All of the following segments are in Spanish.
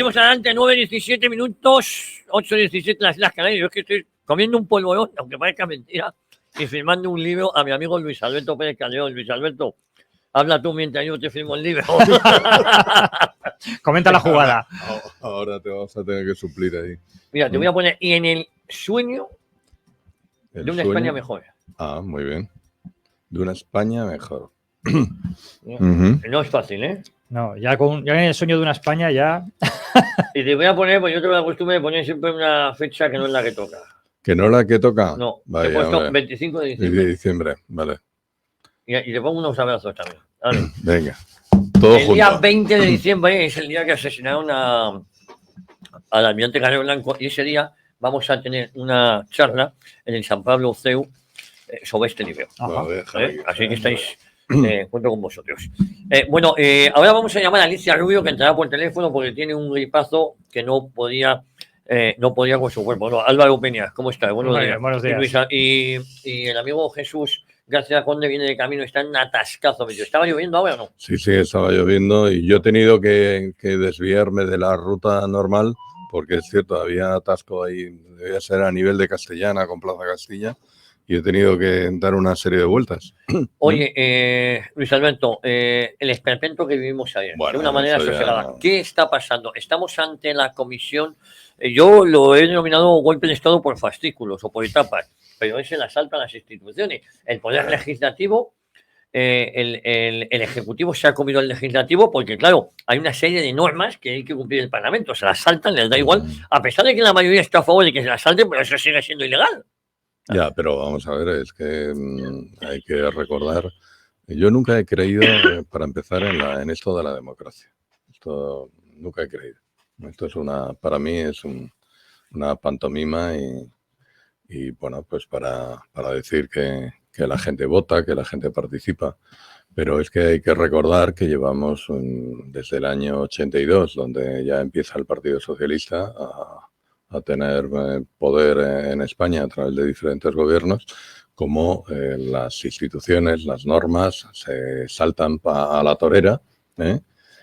Seguimos adelante, 9:17 minutos, 8:17 las Islas Canarias. Yo es que estoy comiendo un polvorón, aunque parezca mentira, y firmando un libro a mi amigo Luis Alberto Pérez Calderón. Luis Alberto, habla tú mientras yo te firmo el libro. Comenta la jugada. Ahora te vamos a tener que suplir ahí. Mira, te voy a poner, y en el sueño El de una sueño. España mejor. Ah, muy bien. De una España mejor. No es fácil, ¿eh? No, ya en el sueño de una España ya. Y te voy a poner, pues yo tengo la costumbre de poner siempre una fecha que no es la que toca. ¿Que no la que toca? No, vaya, te he puesto hombre. 25 de De diciembre. diciembre, vale. Y te pongo unos abrazos también. Vale. Venga. Todo El día junto. 20 de diciembre es el día que asesinaron al almirante Carrero Blanco, y ese día vamos a tener una charla en el San Pablo CEU sobre este libro. A ver, Así que estáis, cuento con vosotros. Ahora vamos a llamar a Alicia Rubio, que entrará por teléfono porque tiene un gripazo que no podía con su cuerpo. Bueno, Álvaro Peña, ¿cómo estás? Buenos días. Buenos días. Y el amigo Jesús García Conde viene de camino, está en atascazo. ¿Estaba lloviendo ahora o no? Sí, estaba lloviendo y yo he tenido que desviarme de la ruta normal porque es cierto, había atasco ahí, debía ser a nivel de Castellana con Plaza Castilla y he tenido que dar una serie de vueltas. Oye, Luis Alberto, el esperpento que vivimos ayer, de una manera sosegada, ¿qué está pasando? Estamos ante la comisión, yo lo he denominado golpe de Estado por fascículos o por etapas, pero es el asalto a las instituciones. El Poder Legislativo, el Ejecutivo se ha comido al Legislativo porque, claro, hay una serie de normas que hay que cumplir el Parlamento. Se las saltan, les da igual, a pesar de que la mayoría está a favor de que se las salten, pero eso sigue siendo ilegal. Ya, pero vamos a ver, es que hay que recordar, yo nunca he creído, para empezar, en esto de la democracia. Esto nunca he creído. Esto es para mí es una pantomima y bueno, pues para decir que la gente vota, que la gente participa. Pero es que hay que recordar que llevamos desde el año 82, donde ya empieza el Partido Socialista a tener poder en España a través de diferentes gobiernos, como las instituciones, las normas se saltan a la torera,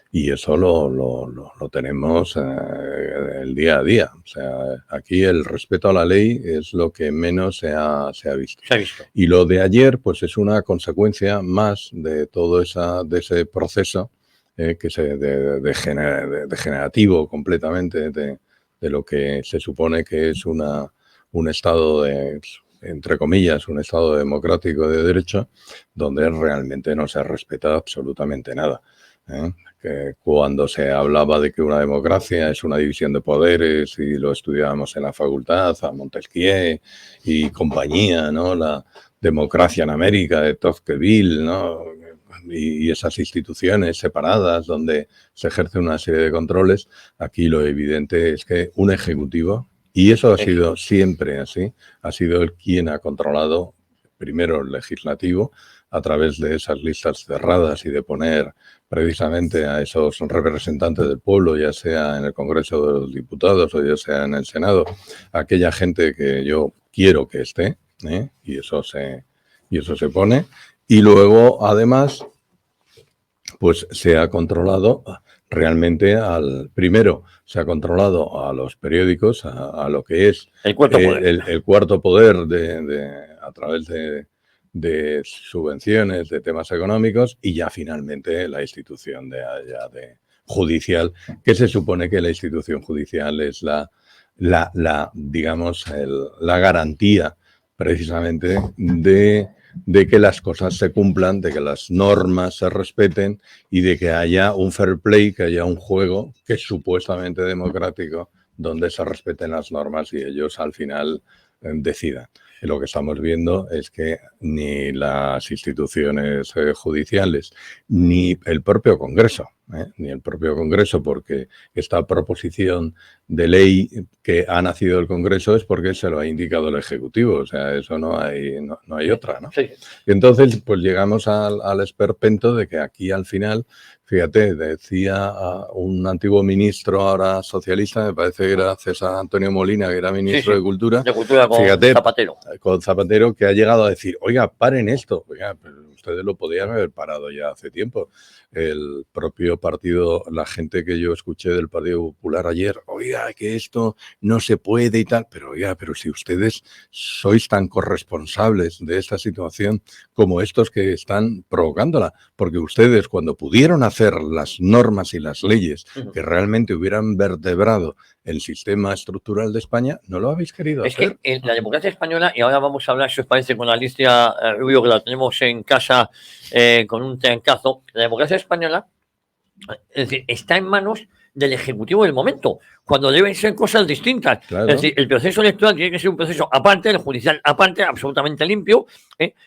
y eso lo tenemos el día a día. O sea, aquí el respeto a la ley es lo que menos se ha visto. Se ha visto. Y lo de ayer, pues es una consecuencia más de todo ese proceso que degenerativo completamente de lo que se supone que es un estado entre comillas, un estado democrático de derecho, donde realmente no se respeta absolutamente nada. Que cuando se hablaba de que una democracia es una división de poderes y lo estudiábamos en la facultad, a Montesquieu y compañía, ¿no? La democracia en América de Tocqueville, ¿no? Y esas instituciones separadas donde se ejerce una serie de controles, aquí lo evidente es que un ejecutivo, y eso ha sido siempre así, ha sido el quien ha controlado primero el legislativo a través de esas listas cerradas y de poner precisamente a esos representantes del pueblo, ya sea en el Congreso de los Diputados o ya sea en el Senado, aquella gente que yo quiero que esté, y eso se pone. Y luego, además, pues se ha controlado realmente primero se ha controlado a los periódicos, a lo que es el cuarto poder, el cuarto poder a través de subvenciones, de temas económicos, y ya finalmente la institución de judicial, que se supone que la institución judicial es digamos, la garantía precisamente de que las cosas se cumplan, de que las normas se respeten y de que haya un fair play, que haya un juego que es supuestamente democrático, donde se respeten las normas y ellos al final decidan. Y lo que estamos viendo es que ni las instituciones judiciales, ni el propio Congreso, porque esta proposición de ley que ha nacido del Congreso es porque se lo ha indicado el Ejecutivo, o sea, eso no hay otra, ¿no? Sí. Y entonces, pues llegamos al esperpento de que aquí al final, fíjate, decía un antiguo ministro ahora socialista, me parece que era César Antonio Molina, que era ministro de Cultura. De Cultura con fíjate, Zapatero. con Zapatero, que ha llegado a decir, oiga, paren esto. Oiga, pero ustedes lo podían haber parado ya hace tiempo. El propio partido, la gente que yo escuché del Partido Popular ayer, oiga, que esto no se puede y tal, pero oiga, pero si ustedes sois tan corresponsables de esta situación como estos que están provocándola, porque ustedes cuando pudieron hacer las normas y las leyes que realmente hubieran vertebrado el sistema estructural de España, no lo habéis querido hacer. Que en la democracia española, y ahora vamos a hablar, si os parece, con Alicia Rubio, que la tenemos en casa con un trancazo, la democracia española, es decir, está en manos del Ejecutivo del momento, cuando deben ser cosas distintas. Claro. Es decir, el proceso electoral tiene que ser un proceso aparte, el judicial aparte, absolutamente limpio,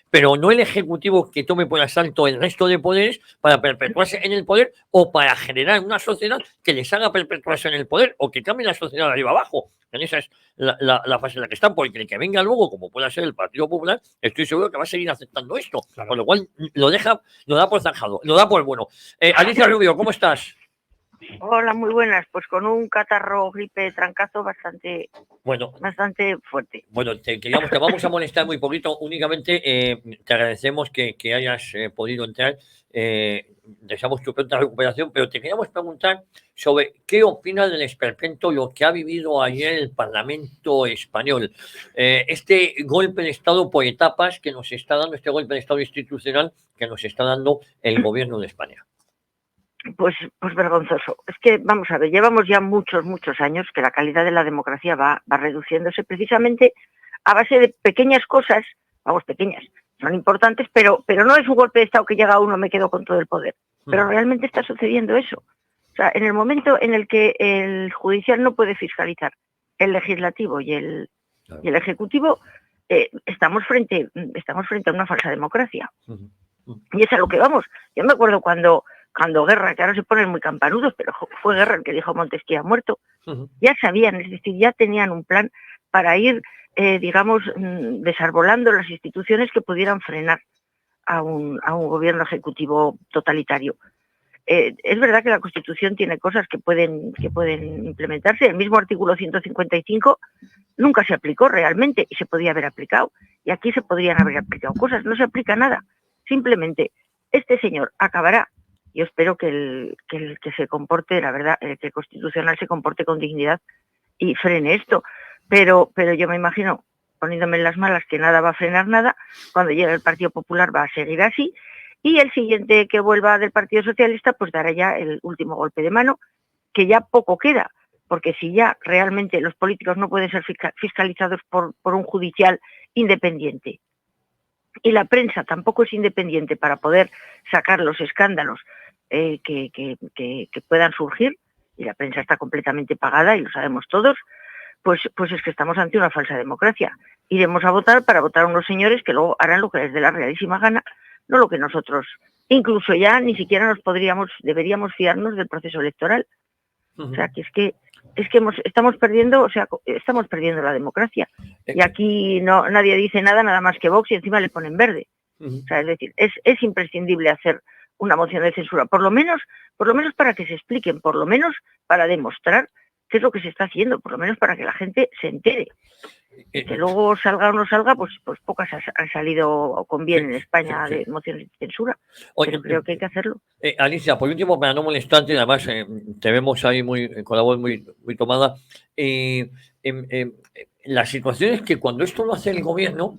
pero no el Ejecutivo que tome por asalto el resto de poderes para perpetuarse en el poder o para generar una sociedad que les haga perpetuarse en el poder o que cambie la sociedad de arriba abajo. En esa es la fase en la que están, porque el que venga luego, como pueda ser el Partido Popular, estoy seguro que va a seguir aceptando esto, claro. Con lo cual lo da por zanjado, lo da por bueno. Alicia Rubio, ¿cómo estás? Hola, muy buenas. Pues con un catarro, gripe, trancazo bastante fuerte. Bueno, te vamos a molestar muy poquito. Únicamente te agradecemos que hayas podido entrar. Deseamos tu pronta recuperación, pero te queríamos preguntar sobre qué opinas del esperpento, lo que ha vivido ayer el Parlamento español. Este golpe de Estado por etapas que nos está dando, este golpe de Estado institucional que nos está dando el gobierno de España. Pues vergonzoso. Es que, vamos a ver, llevamos ya muchos años que la calidad de la democracia va reduciéndose precisamente a base de pequeñas cosas, pequeñas, son importantes, pero no es un golpe de Estado que llega a uno, me quedo con todo el poder. Pero realmente está sucediendo eso. O sea, en el momento en el que el judicial no puede fiscalizar el legislativo y el ejecutivo, estamos frente a una falsa democracia. Y es a lo que vamos. Yo me acuerdo cuando Guerra, que ahora se ponen muy campanudos, pero fue Guerra el que dijo Montesquieu ha muerto, ya sabían, es decir, ya tenían un plan para ir, desarbolando las instituciones que pudieran frenar a un gobierno ejecutivo totalitario. Es verdad que la Constitución tiene cosas que pueden implementarse. El mismo artículo 155 nunca se aplicó realmente y se podía haber aplicado. Y aquí se podrían haber aplicado cosas. No se aplica nada. Simplemente, este señor acabará. Yo espero que el que se comporte, la verdad, el que el Constitucional se comporte con dignidad y frene esto. Pero yo me imagino, poniéndome en las malas, que nada va a frenar nada. Cuando llegue el Partido Popular va a seguir así. Y el siguiente que vuelva del Partido Socialista, pues dará ya el último golpe de mano, que ya poco queda. Porque si ya realmente los políticos no pueden ser fiscalizados por un judicial independiente, y la prensa tampoco es independiente para poder sacar los escándalos que puedan surgir, y la prensa está completamente pagada y lo sabemos todos, pues es que estamos ante una falsa democracia. Iremos a votar para votar a unos señores que luego harán lo que les dé la realísima gana, no lo que nosotros, incluso ya ni siquiera deberíamos fiarnos del proceso electoral. O sea, que estamos perdiendo la democracia. Y aquí nadie dice nada más que Vox, y encima le ponen verde. O sea, es decir, es imprescindible hacer una moción de censura, por lo menos para que se expliquen, por lo menos para demostrar qué es lo que se está haciendo, por lo menos para que la gente se entere. Que luego salga o no salga, pues pocas han salido con bien en España de mociones de censura. Pero creo que hay que hacerlo. Alicia, por último, para no molestarte, además te vemos ahí con la voz muy tomada. La situación es que cuando esto lo hace el gobierno,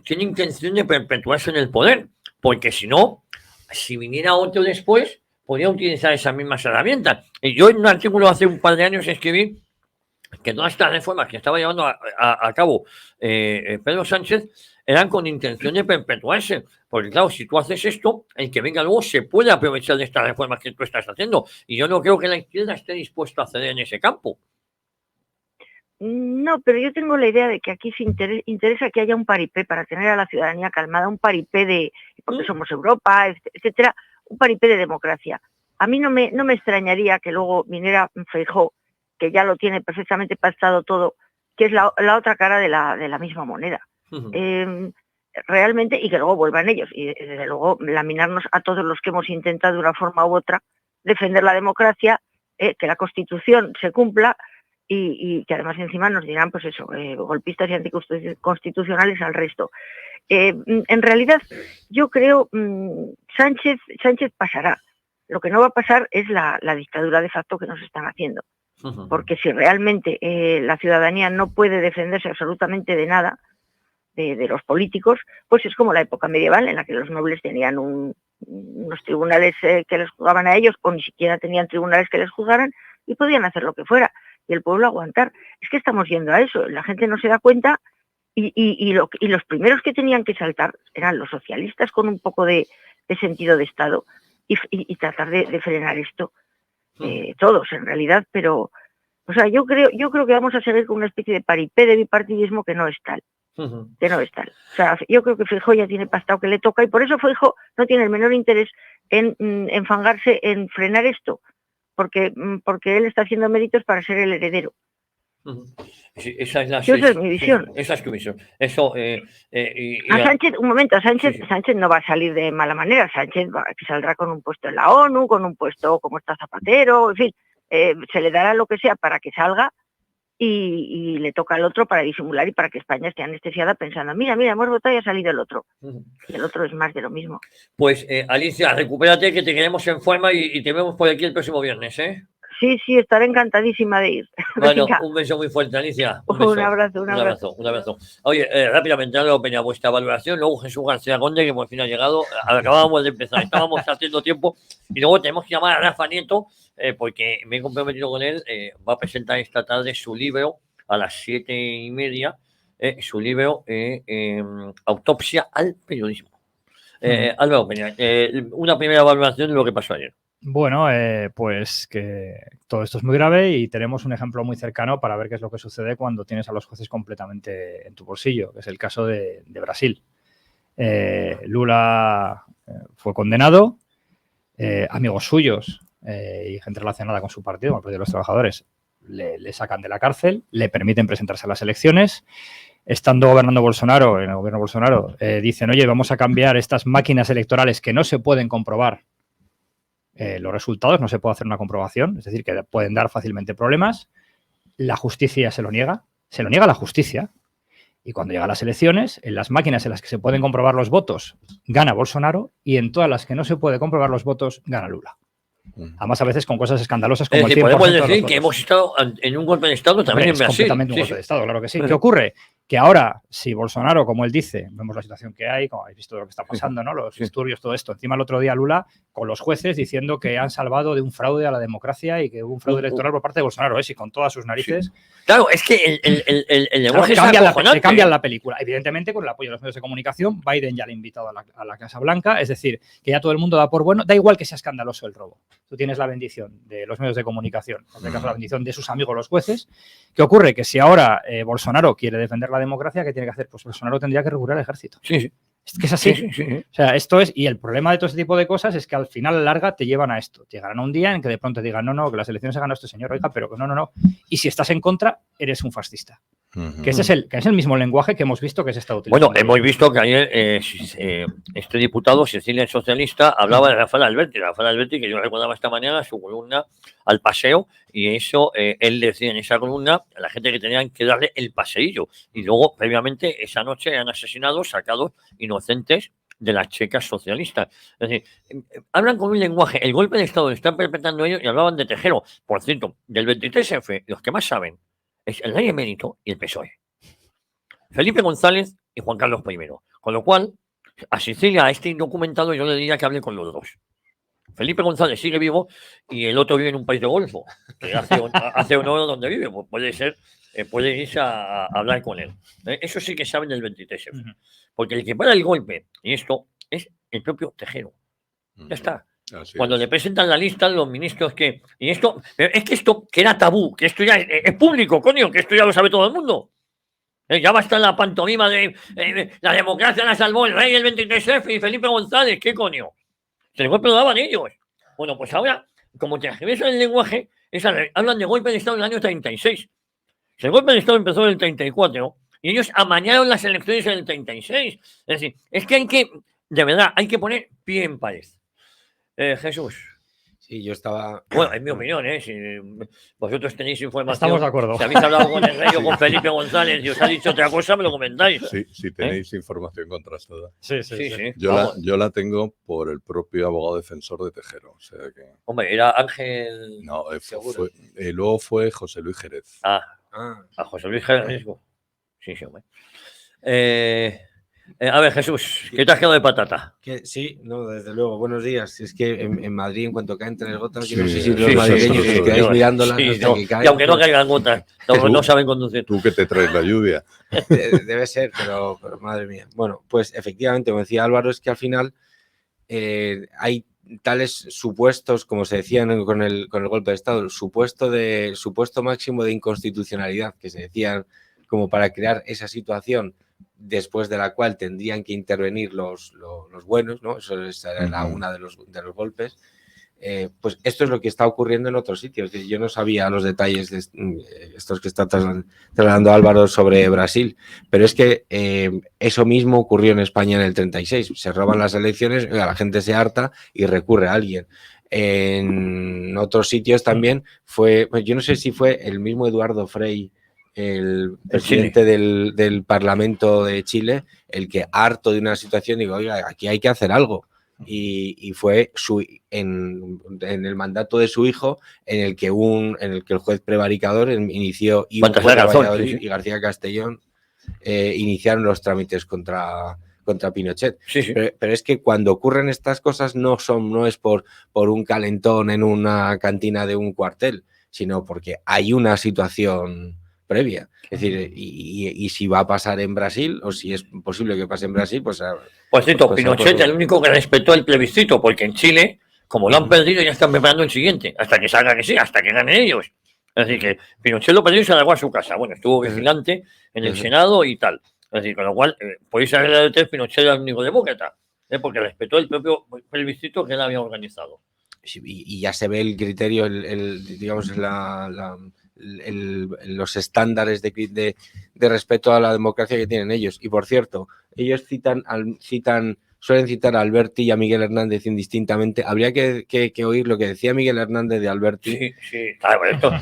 tiene intención de perpetuarse en el poder, porque si no, si viniera otro después, podría utilizar esas mismas herramientas. Yo en un artículo hace un par de años escribí que todas estas reformas que estaba llevando a cabo Pedro Sánchez eran con intención de perpetuarse. Porque claro, si tú haces esto, el que venga luego se puede aprovechar de estas reformas que tú estás haciendo. Y yo no creo que la izquierda esté dispuesta a ceder en ese campo. No, pero yo tengo la idea de que aquí se interesa que haya un paripé para tener a la ciudadanía calmada, un paripé porque somos Europa, etcétera, un paripé de democracia. A mí no me extrañaría que luego viniera Feijóo, que ya lo tiene perfectamente pactado todo, que es la otra cara de la misma moneda. Realmente, y que luego vuelvan ellos, y desde luego laminarnos a todos los que hemos intentado de una forma u otra defender la democracia, que la Constitución se cumpla, y que además encima nos dirán, pues eso, golpistas y anticonstitucionales al resto. En realidad, yo creo, Sánchez pasará. Lo que no va a pasar es la dictadura de facto que nos están haciendo. Porque si realmente la ciudadanía no puede defenderse absolutamente de nada, de los políticos, pues es como la época medieval en la que los nobles tenían unos tribunales que les juzgaban a ellos, o ni siquiera tenían tribunales que les juzgaran, y podían hacer lo que fuera, y el pueblo aguantar. Es que estamos yendo a eso, la gente no se da cuenta, y los primeros que tenían que saltar eran los socialistas con un poco de sentido de Estado, y tratar de frenar esto. Todos en realidad, pero o sea, yo creo que vamos a seguir con una especie de paripé de bipartidismo que no es tal. Que no es tal. O sea, yo creo que Feijóo ya tiene pastado que le toca, y por eso Feijóo no tiene el menor interés en enfangarse en frenar esto, porque él está haciendo méritos para ser el heredero. Sí, esa es mi visión. Esa es tu visión. Eso, a Sánchez, un momento, Sánchez no va a salir de mala manera. Sánchez saldrá con un puesto en la ONU, con un puesto como está Zapatero, en fin, se le dará lo que sea para que salga, y le toca al otro para disimular y para que España esté anestesiada pensando, mira, hemos votado y ha salido el otro. Y el otro es más de lo mismo. Pues, Alicia, recupérate, que te queremos en forma, y te vemos por aquí el próximo viernes, ¿eh? Sí, estaré encantadísima de ir. Bueno, un beso muy fuerte, Alicia. Un abrazo. Oye, rápidamente, Álvaro Peña, vuestra valoración. Luego Jesús García Conde, que por fin ha llegado. Acabábamos de empezar, estábamos haciendo tiempo. Y luego tenemos que llamar a Rafa Nieto, porque me he comprometido con él. Va a presentar esta tarde su libro a las 7:30. Su libro, Autopsia al periodismo. Álvaro Peña, una primera valoración de lo que pasó ayer. Bueno, pues que todo esto es muy grave, y tenemos un ejemplo muy cercano para ver qué es lo que sucede cuando tienes a los jueces completamente en tu bolsillo, que es el caso de Brasil. Lula fue condenado, amigos suyos y gente relacionada con su partido, con el Partido de los Trabajadores, le sacan de la cárcel, le permiten presentarse a las elecciones. Estando gobernando Bolsonaro, en el gobierno Bolsonaro, dicen, oye, vamos a cambiar estas máquinas electorales que no se pueden comprobar los resultados, no se puede hacer una comprobación, es decir, que pueden dar fácilmente problemas. La justicia se lo niega la justicia, y cuando llega a las elecciones, en las máquinas en las que se pueden comprobar los votos, gana Bolsonaro, y en todas las que no se puede comprobar los votos, gana Lula. Además, a veces con cosas escandalosas como el 100% podemos de los decir votos. que hemos estado en un golpe de Estado también en Brasil. Completamente un golpe de Estado, claro que sí. ¿Qué ocurre? Que ahora, si Bolsonaro, como él dice, vemos la situación que hay, como habéis visto lo que está pasando, ¿no? Los disturbios, todo esto. Encima, el otro día Lula con los jueces diciendo que han salvado de un fraude a la democracia y que hubo un fraude electoral por parte de Bolsonaro, y con todas sus narices. Claro, es que el lenguaje se cambia la película. Evidentemente, con el apoyo de los medios de comunicación, Biden ya le ha invitado a la Casa Blanca, es decir, que ya todo el mundo da por bueno, da igual que sea escandaloso el robo. Tú tienes la bendición de los medios de comunicación, en este caso la bendición de sus amigos los jueces. ¿Qué ocurre? Que si ahora Bolsonaro quiere defender la democracia, ¿qué tiene que hacer? Pues Bolsonaro tendría que recurrir al ejército. Sí. Es que es así. Sí. O sea, esto es, y el problema de todo este tipo de cosas es que al final, a la larga, te llevan a esto. Llegarán a un día en que de pronto digan, no, que las elecciones se ganó este señor, oiga, pero que no. Y si estás en contra, eres un fascista. Que ese es el mismo lenguaje que hemos visto que se está utilizando. Bueno, hemos visto que ayer este diputado, Cecilia, el socialista, hablaba de Rafael Alberti, que yo recordaba esta mañana su columna Al Paseo, y eso, él decía en esa columna a la gente que tenían que darle el paseillo. Y luego, previamente, esa noche han asesinado, sacados inocentes de las checas socialistas. Es decir, hablan con un lenguaje, el golpe de Estado lo están perpetrando ellos, y hablaban de Tejero. Por cierto, del 23F, los que más saben es el rey emérito y el PSOE. Felipe González y Juan Carlos I. Con lo cual, a Sicilia, a este indocumentado, yo le diría que hable con los dos. Felipe González sigue vivo y el otro vive en un país de Golfo, que hace honor donde vive. Pues puede ser, puede irse a hablar con él. Eso sí que saben del 23F. Porque el que para el golpe, y esto, es el propio Tejero. Ya está. Cuando le presentan la lista, los ministros que... Y esto, es que esto, que era tabú, que esto ya es público, coño, que esto ya lo sabe todo el mundo. Ya basta la pantomima de la democracia la salvó el rey, el 23F y Felipe González, ¿qué coño? El golpe lo daban ellos. Bueno, pues ahora, como te agresan el lenguaje, hablan de golpe de Estado en el año 36. El golpe de Estado empezó en el 34 y ellos amañaron las elecciones en el 36. Es decir, es que de verdad, hay que poner pie en pared. Jesús. Sí, yo estaba... Bueno, en mi opinión, si vosotros tenéis información... Estamos de acuerdo. Si habéis hablado con el rey o con Felipe González y os ha dicho otra cosa, me lo comentáis. Sí, si tenéis información contrastada. Sí. Yo la tengo por el propio abogado defensor de Tejero. O sea que... Hombre, era Ángel... No, luego fue José Luis Jerez. A José Luis Jerez. Sí, hombre. A ver, Jesús, ¿qué te has quedado de patata? Sí, no, desde luego, buenos días. Es que en Madrid, en cuanto caen 3 gotas, Sí, yo no sé si los madrileños os quedáis mirándolas hasta que caen. Y aunque no caigan gotas, no saben conducir. Tú que te traes la lluvia. Debe ser, pero madre mía. Bueno, pues efectivamente, como decía Álvaro, es que al final hay tales supuestos, como se decían con el golpe de Estado, el supuesto máximo de inconstitucionalidad que se decían como para crear esa situación después de la cual tendrían que intervenir los buenos, ¿no? Eso era una de los golpes. Pues esto es lo que está ocurriendo en otros sitios. Yo no sabía los detalles de estos que está trasladando Álvaro sobre Brasil, pero es que eso mismo ocurrió en España en el 36. Se roban las elecciones, la gente se harta y recurre a alguien. En otros sitios también fue, pues yo no sé si fue el mismo Eduardo Frei, el presidente del Parlamento de Chile, el que, harto de una situación, digo, oiga, aquí hay que hacer algo. Y fue en el mandato de su hijo en el que el juez prevaricador inició y García Castellón iniciaron los trámites contra Pinochet. Pero es que cuando ocurren estas cosas no es por un calentón en una cantina de un cuartel, sino porque hay una situación previa. Es decir, y si va a pasar en Brasil, o si es posible que pase en Brasil, pues... Pues cierto, Pinochet es el único que respetó el plebiscito, porque en Chile, como lo han perdido, ya están preparando el siguiente, hasta que salga que sí, hasta que ganen ellos. Es decir, que Pinochet lo perdió y se largó a su casa. Bueno, estuvo vigilante en el Senado y tal. Es decir, con lo cual, podéis saber de Pinochet era el único demócrata, porque respetó el propio plebiscito que él había organizado. Y ya se ve el criterio, digamos, los estándares de respeto a la democracia que tienen ellos. Y por cierto, ellos suelen citar a Alberti y a Miguel Hernández indistintamente. Habría que oír lo que decía Miguel Hernández de Alberti. Sí, claro,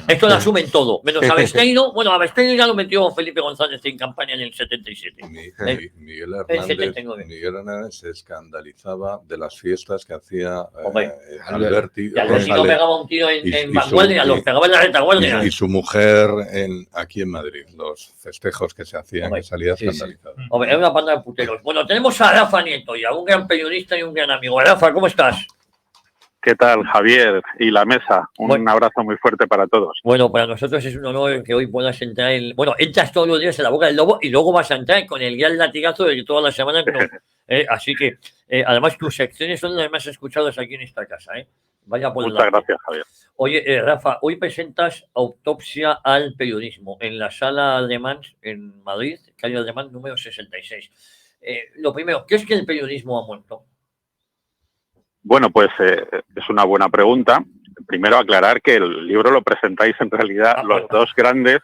esto lo asumen todo, menos a Besteiro. Bueno, a Besteiro ya lo metió Felipe González en campaña en el 77. Miguel Hernández se escandalizaba de las fiestas que hacía Alberti. Y Alberti no pegaba un tiro en vanguardia, los pegaba en la retaguardia. Y su mujer aquí en Madrid, los festejos que se hacían, que salía escandalizado. Hombre, es una banda de puteros. Bueno, tenemos a Rafa Nieto y a un gran periodista y un gran amigo. Rafa, ¿cómo estás? ¿Qué tal, Javier y la mesa? Un abrazo muy fuerte para todos. Bueno, para nosotros es un honor que hoy puedas entrar entras todos los días en la boca del lobo y luego vas a entrar con el gran latigazo de todas las semanas. Así que, además, tus secciones son las más escuchadas aquí en esta casa. Vaya por Muchas gracias, Javier. Oye, Rafa, hoy presentas Autopsia al periodismo en la Sala Alemán en Madrid, calle Alemán número 66. Lo primero, ¿qué es que el periodismo ha muerto? Bueno, pues es una buena pregunta. Primero aclarar que el libro lo presentáis en realidad los dos grandes,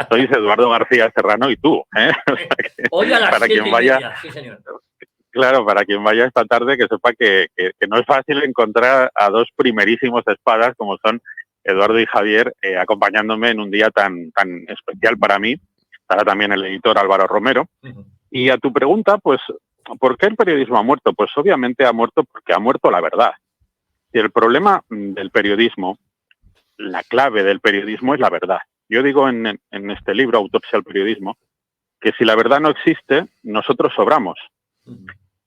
sois Eduardo García Serrano y tú. O sea que, hoy a las para quien vaya, sí, señor. Claro, para quien vaya esta tarde que sepa que no es fácil encontrar a dos primerísimos espadas como son Eduardo y Javier acompañándome en un día tan especial para mí. Estará también el editor Álvaro Romero. Y a tu pregunta, pues, ¿por qué el periodismo ha muerto? Pues obviamente ha muerto porque ha muerto la verdad. Y el problema del periodismo, la clave del periodismo es la verdad. Yo digo en este libro, Autopsia al periodismo, que si la verdad no existe, nosotros sobramos.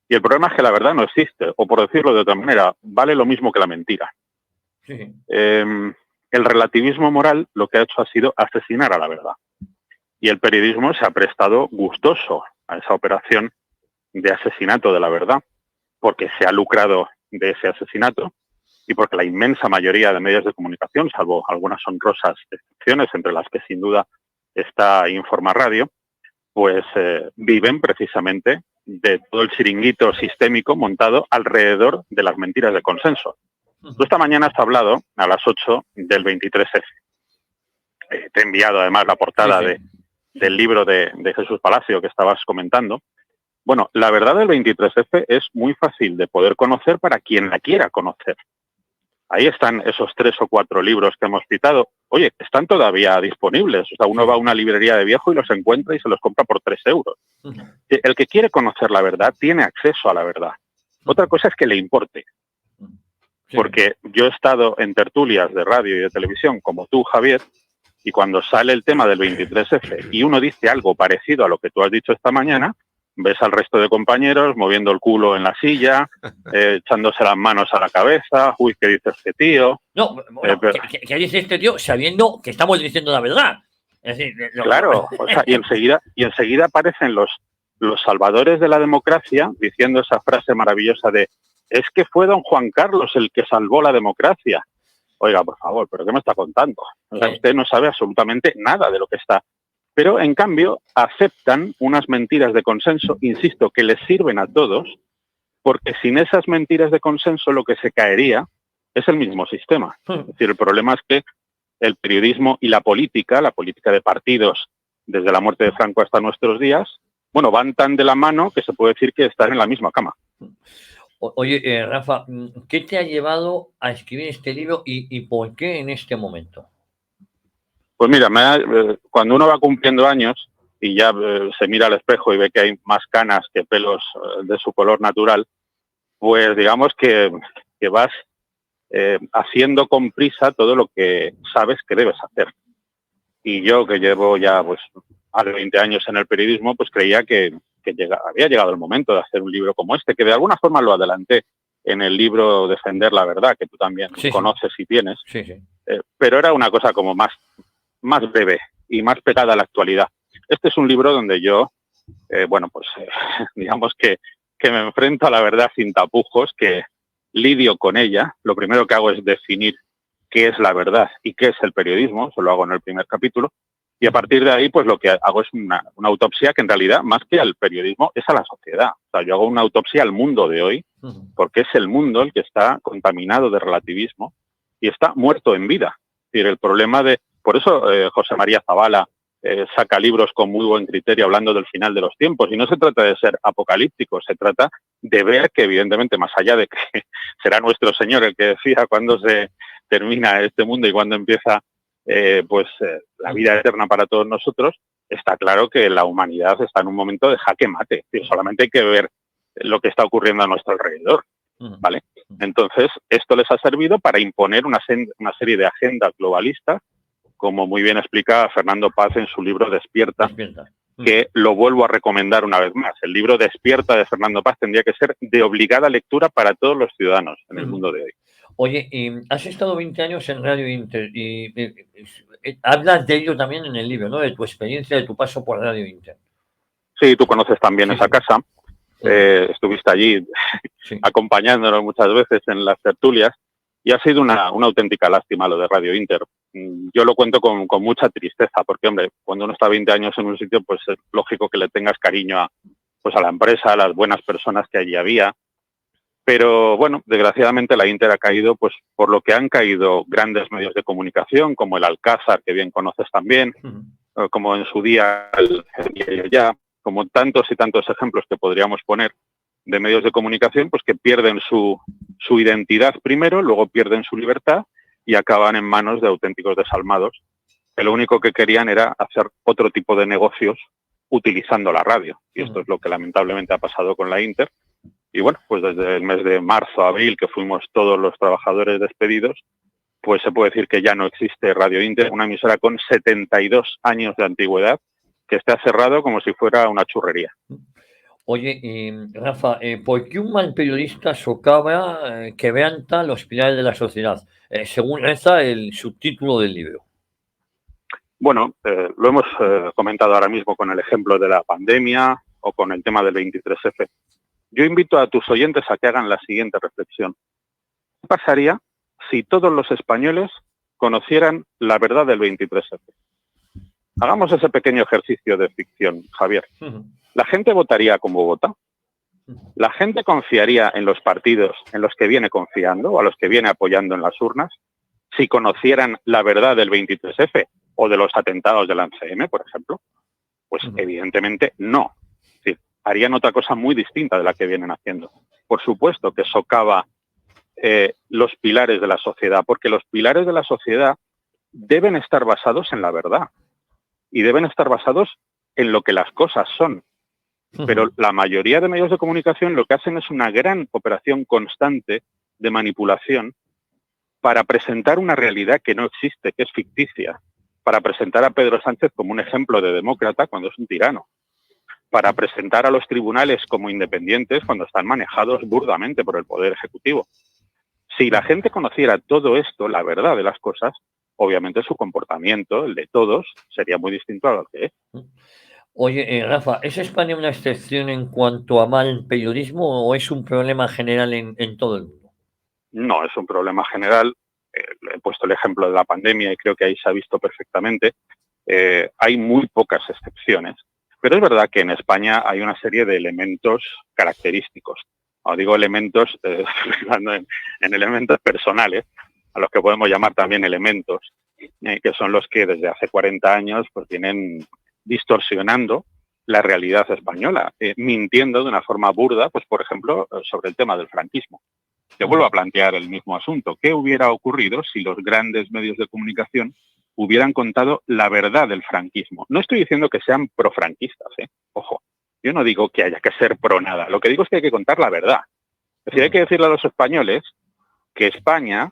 Y el problema es que la verdad no existe, o por decirlo de otra manera, vale lo mismo que la mentira. Sí. El relativismo moral lo que ha hecho ha sido asesinar a la verdad. Y el periodismo se ha prestado gustoso a esa operación de asesinato de la verdad, porque se ha lucrado de ese asesinato y porque la inmensa mayoría de medios de comunicación, salvo algunas honrosas excepciones, entre las que sin duda está Informa Radio, pues viven precisamente de todo el chiringuito sistémico montado alrededor de las mentiras de consenso. Tú esta mañana has hablado a las 8 del 23F. Te he enviado además la portada del libro de Jesús Palacio que estabas comentando. Bueno, la verdad del 23F es muy fácil de poder conocer para quien la quiera conocer. Ahí están esos 3 o 4 libros que hemos citado. Oye, están todavía disponibles. O sea, uno va a una librería de viejo y los encuentra y se los compra por 3 euros. El que quiere conocer la verdad tiene acceso a la verdad. Otra cosa es que le importe. Porque yo he estado en tertulias de radio y de televisión, como tú, Javier, y cuando sale el tema del 23F y uno dice algo parecido a lo que tú has dicho esta mañana, ves al resto de compañeros moviendo el culo en la silla, echándose las manos a la cabeza. Uy, ¿qué dice este tío? No, bueno, ¿qué dice este tío sabiendo que estamos diciendo la verdad? Es decir, claro, o sea, y enseguida aparecen los salvadores de la democracia diciendo esa frase maravillosa de es que fue don Juan Carlos el que salvó la democracia. Oiga, por favor, ¿pero qué me está contando? O sea, usted no sabe absolutamente nada de lo que está. Pero, en cambio, aceptan unas mentiras de consenso, insisto, que les sirven a todos, porque sin esas mentiras de consenso lo que se caería es el mismo sistema. Es decir, el problema es que el periodismo y la política de partidos desde la muerte de Franco hasta nuestros días, bueno, van tan de la mano que se puede decir que están en la misma cama. Oye, Rafa, ¿qué te ha llevado a escribir este libro y por qué en este momento? Pues mira, cuando uno va cumpliendo años y ya se mira al espejo y ve que hay más canas que pelos de su color natural, pues digamos que vas haciendo con prisa todo lo que sabes que debes hacer. Y yo, que llevo ya pues más de 20 años en el periodismo, pues creía que había llegado el momento de hacer un libro como este, que de alguna forma lo adelanté en el libro Defender la Verdad, que tú también conoces y tienes. Sí. Pero era una cosa como más breve y más pegada a la actualidad. Este es un libro donde yo, digamos que me enfrento a la verdad sin tapujos, que lidio con ella. Lo primero que hago es definir qué es la verdad y qué es el periodismo, eso lo hago en el primer capítulo, y a partir de ahí pues lo que hago es una autopsia que en realidad más que al periodismo es a la sociedad. O sea, yo hago una autopsia al mundo de hoy, porque es el mundo el que está contaminado de relativismo y está muerto en vida. Es decir, el problema por eso José María Zavala saca libros con muy buen criterio hablando del final de los tiempos, y no se trata de ser apocalíptico, se trata de ver que evidentemente, más allá de que será nuestro Señor el que decida cuándo se termina este mundo y cuándo empieza la vida eterna para todos nosotros, está claro que la humanidad está en un momento de jaque mate. Solamente hay que ver lo que está ocurriendo a nuestro alrededor, ¿vale? Entonces, esto les ha servido para imponer una serie de agendas globalistas, como muy bien explica Fernando Paz en su libro Despierta, que lo vuelvo a recomendar una vez más. El libro Despierta de Fernando Paz tendría que ser de obligada lectura para todos los ciudadanos en el mundo de hoy. Oye, has estado 20 años en Radio Inter y hablas de ello también en el libro, ¿no? De tu experiencia, de tu paso por Radio Inter. Sí, tú conoces también esa casa. Estuviste allí acompañándonos muchas veces en las tertulias y ha sido una auténtica lástima lo de Radio Inter. Yo lo cuento con mucha tristeza porque, hombre, cuando uno está 20 años en un sitio, pues es lógico que le tengas cariño a la empresa, a las buenas personas que allí había. Pero bueno, desgraciadamente la Inter ha caído pues por lo que han caído grandes medios de comunicación, como el Alcázar, que bien conoces también, como en su día el Diario Ya, como tantos y tantos ejemplos que podríamos poner de medios de comunicación, pues que pierden su identidad primero, luego pierden su libertad y acaban en manos de auténticos desalmados, que lo único que querían era hacer otro tipo de negocios utilizando la radio. Y esto es lo que lamentablemente ha pasado con la Inter. Y bueno, pues desde el mes de marzo, abril, que fuimos todos los trabajadores despedidos, pues se puede decir que ya no existe Radio Inter, una emisora con 72 años de antigüedad, que está cerrado como si fuera una churrería. Oye, Rafa, ¿por qué un mal periodista socava que quebranta los pilares de la sociedad? Según reza el subtítulo del libro. Bueno, lo hemos comentado ahora mismo con el ejemplo de la pandemia o con el tema del 23F. Yo invito a tus oyentes a que hagan la siguiente reflexión. ¿Qué pasaría si todos los españoles conocieran la verdad del 23F? Hagamos ese pequeño ejercicio de ficción, Javier. ¿La gente votaría como vota? ¿La gente confiaría en los partidos en los que viene confiando o a los que viene apoyando en las urnas si conocieran la verdad del 23F o de los atentados del 11M, por ejemplo? Pues evidentemente no. Harían otra cosa muy distinta de la que vienen haciendo. Por supuesto que socava los pilares de la sociedad, porque los pilares de la sociedad deben estar basados en la verdad y deben estar basados en lo que las cosas son. Pero la mayoría de medios de comunicación lo que hacen es una gran operación constante de manipulación para presentar una realidad que no existe, que es ficticia, para presentar a Pedro Sánchez como un ejemplo de demócrata cuando es un tirano, para presentar a los tribunales como independientes cuando están manejados burdamente por el Poder Ejecutivo. Si la gente conociera todo esto, la verdad de las cosas, obviamente su comportamiento, el de todos, sería muy distinto a lo que es. Oye, Rafa, ¿es España una excepción en cuanto a mal periodismo o es un problema general en todo el mundo? No, es un problema general. He puesto el ejemplo de la pandemia y creo que ahí se ha visto perfectamente. Hay muy pocas excepciones, pero es verdad que en España hay una serie de elementos característicos. Cuando digo elementos, estoy hablando en elementos personales, a los que podemos llamar también elementos, que son los que desde hace 40 años pues vienen distorsionando la realidad española, mintiendo de una forma burda, pues por ejemplo, sobre el tema del franquismo. Te vuelvo a plantear el mismo asunto. ¿Qué hubiera ocurrido si los grandes medios de comunicación hubieran contado la verdad del franquismo? No estoy diciendo que sean profranquistas, ojo. Yo no digo que haya que ser pro nada. Lo que digo es que hay que contar la verdad. Es decir, hay que decirle a los españoles que España,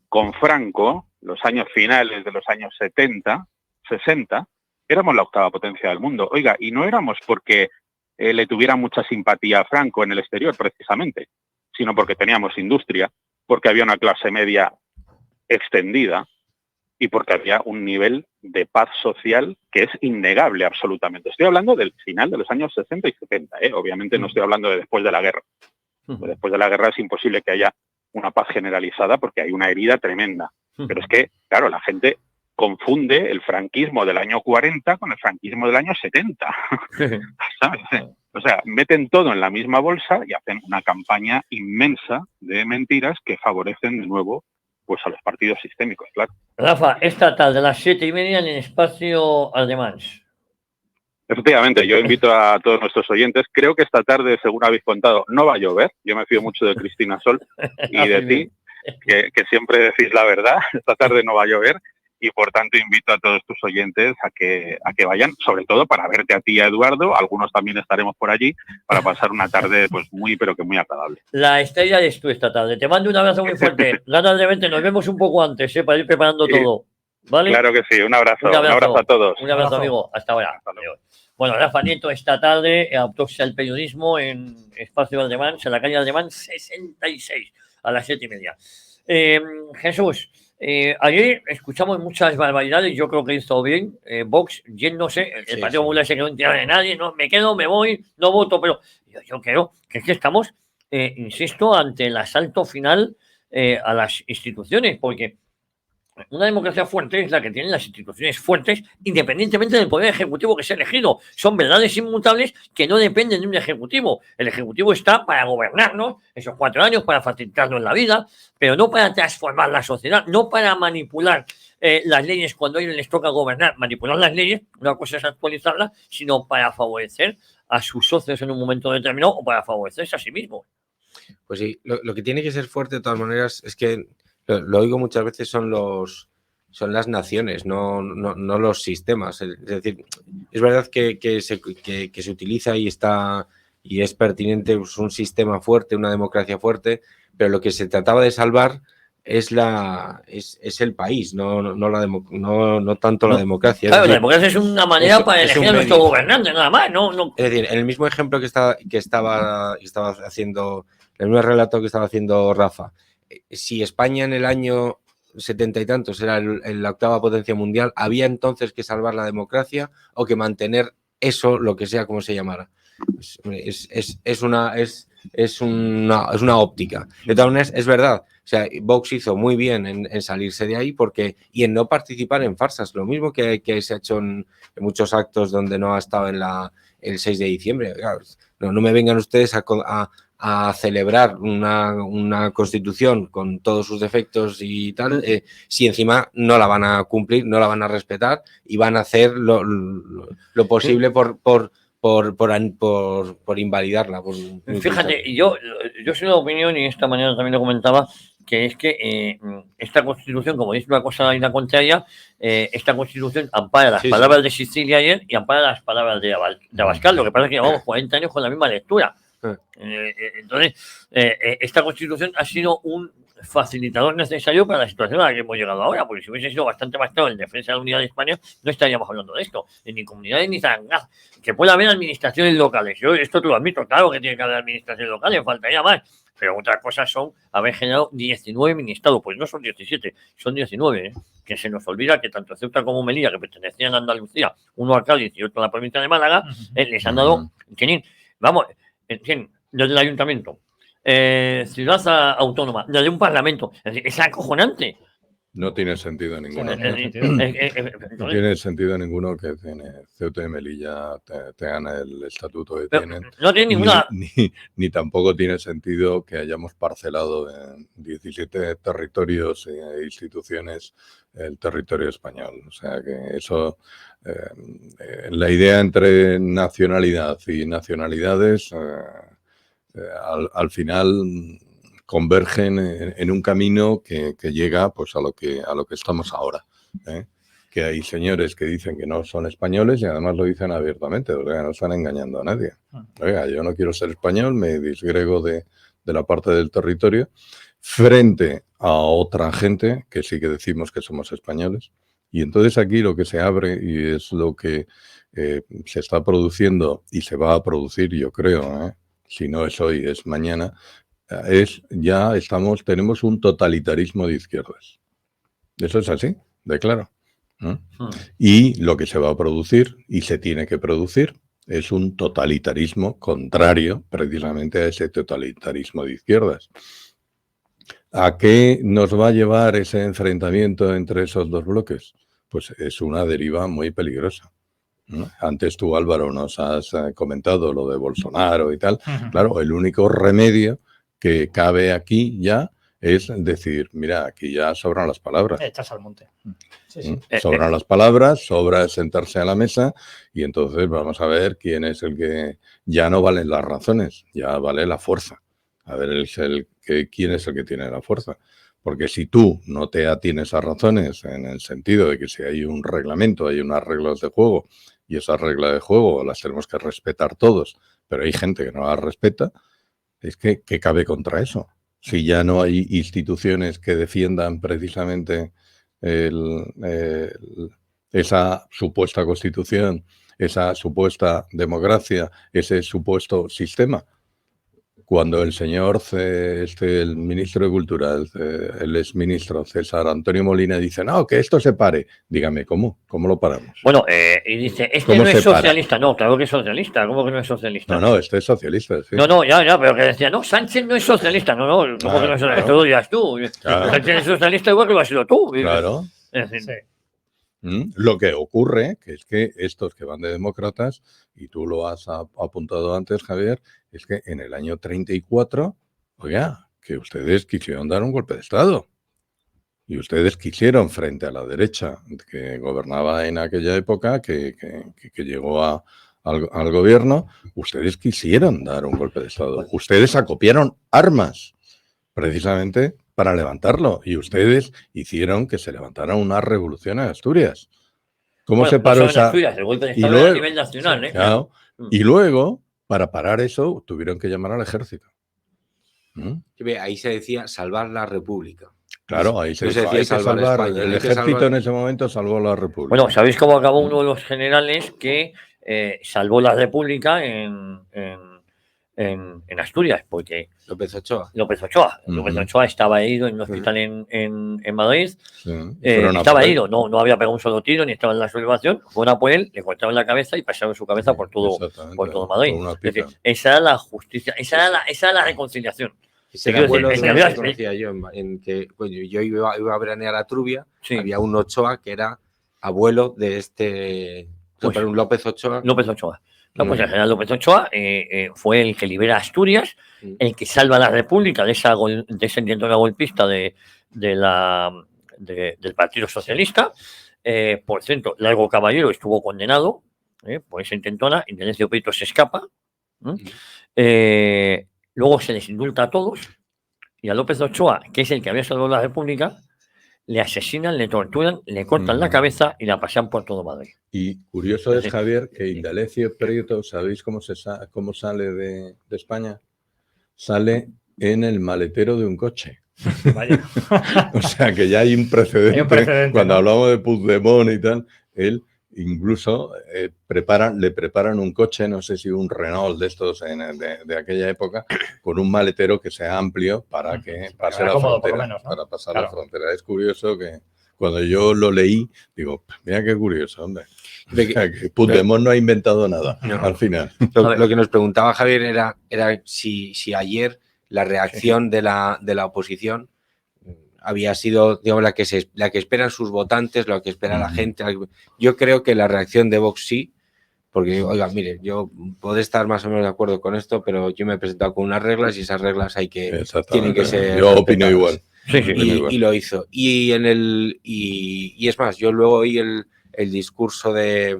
con Franco, los años finales de los años 70, 60, éramos la octava potencia del mundo. Oiga, y no éramos porque le tuviera mucha simpatía a Franco en el exterior, precisamente, sino porque teníamos industria, porque había una clase media extendida y porque había un nivel de paz social que es innegable absolutamente. Estoy hablando del final de los años 60 y 70, obviamente no estoy hablando de después de la guerra. Después de la guerra es imposible que haya una paz generalizada porque hay una herida tremenda. Pero es que, claro, la gente confunde el franquismo del año 40 con el franquismo del año 70. ¿Sabes? O sea, meten todo en la misma bolsa y hacen una campaña inmensa de mentiras que favorecen de nuevo pues a los partidos sistémicos, claro. Rafa, esta tarde a las 7:30 en el espacio Aldemans. Efectivamente, yo invito a todos nuestros oyentes. Creo que esta tarde, según habéis contado, no va a llover. Yo me fío mucho de Cristina Sol y de ti, que siempre decís la verdad. Esta tarde no va a llover y, por tanto, invito a todos tus oyentes a que vayan, sobre todo para verte a ti y a Eduardo. Algunos también estaremos por allí para pasar una tarde pues muy, pero que muy agradable. La estrella eres tú esta tarde. Te mando un abrazo muy fuerte. Ganas de verte. Nos vemos un poco antes, para ir preparando todo. ¿Vale? Claro que sí. Un abrazo a todos. Un abrazo, amigo. Hasta ahora. Bueno, Rafa Nieto esta tarde, Autopsia al Periodismo en Espacio Aldemán, en la calle Aldemán 66, a las 7:30. Jesús, ayer escuchamos muchas barbaridades, yo creo que hizo bien. Vox yéndose, el Partido Popular se quedó en tierra de nadie, no, me quedo, me voy, no voto, pero yo creo que es que estamos, insisto, ante el asalto final a las instituciones, porque una democracia fuerte es la que tiene las instituciones fuertes, independientemente del poder ejecutivo que sea elegido. Son verdades inmutables que no dependen de un ejecutivo. El ejecutivo está para gobernarnos esos 4 años, para facilitarnos la vida, pero no para transformar la sociedad, no para manipular las leyes cuando a ellos les toca gobernar, manipular las leyes, una cosa es actualizarlas, sino para favorecer a sus socios en un momento determinado o para favorecerse a sí mismos. Pues sí, lo que tiene que ser fuerte de todas maneras es que lo oigo muchas veces, son las naciones, no los sistemas. Es decir, es verdad que se utiliza y es pertinente pues, un sistema fuerte, una democracia fuerte, pero lo que se trataba de salvar es el país, no tanto la democracia. Claro, la democracia es una manera para elegir a nuestro gobernante, nada más. No. Es decir, en el mismo ejemplo que estaba haciendo, el mismo relato que estaba haciendo Rafa, si España en el año 70 y tantos era la octava potencia mundial, ¿había entonces que salvar la democracia o que mantener eso, lo que sea, como se llamara? Es una óptica. De todas maneras, es verdad. O sea, Vox hizo muy bien en salirse de ahí y en no participar en farsas. Lo mismo que se ha hecho en muchos actos donde no ha estado el 6 de diciembre. Claro, no me vengan ustedes a celebrar una constitución con todos sus defectos y tal, si encima no la van a cumplir, no la van a respetar y van a hacer lo posible por por invalidarla. Fíjate, yo soy de la opinión, y esta mañana también lo comentaba, que es que esta Constitución, como dice una cosa y la contraria, esta Constitución ampara las palabras de Sicilia ayer y ampara las palabras de Abascal. Lo que pasa es que llevamos 40 años con la misma lectura. Entonces, esta Constitución ha sido un facilitador necesario para la situación a la que hemos llegado ahora, porque si hubiese sido bastante más claro en defensa de la unidad de España, no estaríamos hablando de esto, ni comunidades ni zangas. Que pueda haber administraciones locales, yo esto te lo admito, claro que tiene que haber administraciones locales, faltaría más, pero otras cosas son haber generado 19 ministerios, pues no son 17, son 19, que se nos olvida que tanto Ceuta como Melilla, que pertenecían a Andalucía, uno a Cádiz y otro a la provincia de Málaga, les han dado, tienen, vamos, tienen desde el ayuntamiento, ciudad autónoma, desde un parlamento, es acojonante. No tiene sentido ninguno. No tiene sentido ninguno que Ceuta y Melilla tengan el estatuto que tienen. No tiene ninguna... Ni tampoco tiene sentido que hayamos parcelado en 17 territorios e instituciones el territorio español. O sea que eso, la idea entre nacionalidad y nacionalidades, al final convergen en un camino que llega pues a lo que estamos ahora, ¿eh? Que hay señores que dicen que no son españoles y además lo dicen abiertamente, o sea, no están engañando a nadie. Oiga, yo no quiero ser español, me disgrego de la parte del territorio frente a otra gente que sí que decimos que somos españoles. Y entonces aquí lo que se abre, y es lo que se está produciendo y se va a producir, yo creo, si no es hoy, es mañana, tenemos un totalitarismo de izquierdas. Eso es así, de claro. Y lo que se va a producir, y se tiene que producir, es un totalitarismo contrario precisamente a ese totalitarismo de izquierdas. ¿A qué nos va a llevar ese enfrentamiento entre esos dos bloques? Pues es una deriva muy peligrosa. Antes tú, Álvaro, nos has comentado lo de Bolsonaro y tal. Claro, el único remedio que cabe aquí ya es decir, mira, aquí ya sobran las palabras. Echas al monte. Sobran las palabras, sobra sentarse a la mesa y entonces vamos a ver quién es el que... Ya no valen las razones, ya vale la fuerza. A ver quién es el que tiene la fuerza. Porque si tú no te atienes a razones en el sentido de que si hay un reglamento, hay unas reglas de juego y esas reglas de juego las tenemos que respetar todos, pero hay gente que no las respeta, es que ¿qué cabe contra eso? Si ya no hay instituciones que defiendan precisamente esa supuesta constitución, esa supuesta democracia, ese supuesto sistema. Cuando el señor, el ministro de Cultura, el exministro César Antonio Molina dice, no, que esto se pare. Dígame, ¿cómo? ¿Cómo lo paramos? Bueno, y dice, este no es socialista. No, claro que es socialista. ¿Cómo que no es socialista? No, este es socialista, sí. No, ya, pero que decía, no, Sánchez no es socialista. No, ¿cómo que no es socialista? Esto lo dirás tú. Claro. Sánchez es socialista igual que lo has sido tú. Claro. Es decir, Sí. Lo que ocurre, que es que estos que van de demócratas, y tú lo has apuntado antes, Javier, es que en el año 34, oiga, que ustedes quisieron dar un golpe de Estado. Y ustedes quisieron, frente a la derecha que gobernaba en aquella época, que llegó al gobierno, ustedes quisieron dar un golpe de Estado. Ustedes acopiaron armas, precisamente para levantarlo, y ustedes hicieron que se levantara una revolución en Asturias. ¿Cómo se paró esa? Asturias, el golpe de Estado a nivel nacional, ¿eh? Claro, y luego, para parar eso, tuvieron que llamar al ejército. Ahí se decía salvar la república. Claro, ahí se decía salvar España. El ejército en ese momento salvó la república. Bueno, ¿sabéis cómo acabó uno de los generales que salvó la república en Asturias? Porque López Ochoa. López Ochoa estaba herido en un hospital en Madrid. Sí, estaba herido, no había pegado un solo tiro, ni estaba en la sublevación. Fueron a por él, le cortaron la cabeza y pasaron su cabeza por todo Madrid. Es decir, esa era la justicia, esa era la reconciliación. Ese abuelo que conocía yo, yo iba a veranear a Trubia, había un Ochoa que era abuelo de un López Ochoa. Pues el general López Ochoa fue el que libera Asturias, el que salva a la República de ese intento golpista del Partido Socialista. Por cierto, Largo Caballero estuvo condenado pues se intentona, Indalecio Prieto se escapa, luego se les indulta a todos, y a López de Ochoa, que es el que había salvado la República, le asesinan, le torturan, le cortan la cabeza y la pasean por todo Madrid. Y curioso es, Javier, que Indalecio Prieto, ¿sabéis cómo sale de España? Sale en el maletero de un coche. Vaya. O sea que ya hay un precedente. Cuando hablamos de Puigdemont y tal, él incluso le preparan un coche, no sé si un Renault de estos de aquella época, con un maletero que sea amplio para que pase la frontera. Menos, ¿no? Para pasar la frontera. Es curioso que cuando yo lo leí, digo, mira qué curioso, hombre. Que Puigdemont no ha inventado nada, al final. Lo que nos preguntaba Javier era si ayer la reacción de la oposición había sido, digamos, la que esperan sus votantes, lo que espera la gente. Yo creo que la reacción de Vox sí, porque, oiga, mire, yo puedo estar más o menos de acuerdo con esto, pero yo me he presentado con unas reglas y esas reglas tienen que ser. Yo opino igual. Y lo hizo. Y es más, yo luego oí el discurso de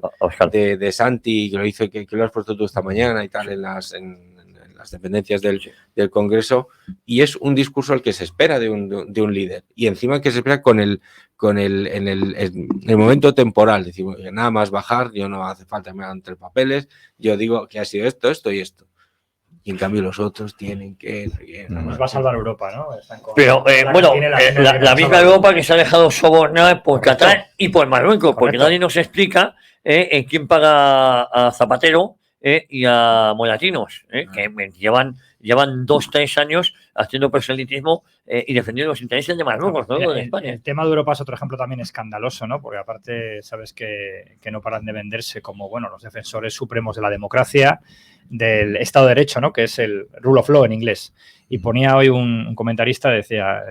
Santi, que lo hizo, que lo has puesto tú esta mañana y tal, en las dependencias del Congreso, y es un discurso al que se espera de un líder, y encima que se espera en el momento temporal. Decimos, nada más bajar, yo no hace falta que me hagan 3 papeles, yo digo que ha sido esto, esto y esto. Y en cambio los otros tienen que... Nos va a salvar Europa, ¿no? Pero la misma Europa que se ha dejado sobornar por Qatar y por Marruecos, porque nadie nos explica en quién paga a Zapatero y a Moratinos, que llevan 2-3 años haciendo proselitismo y defendiendo los intereses de Marruecos, ¿no? De España. El tema de Europa es otro ejemplo también escandaloso, ¿no? Porque aparte sabes que no paran de venderse como, bueno, los defensores supremos de la democracia, del Estado de Derecho, ¿no? Que es el rule of law en inglés. Y ponía hoy un comentarista, decía,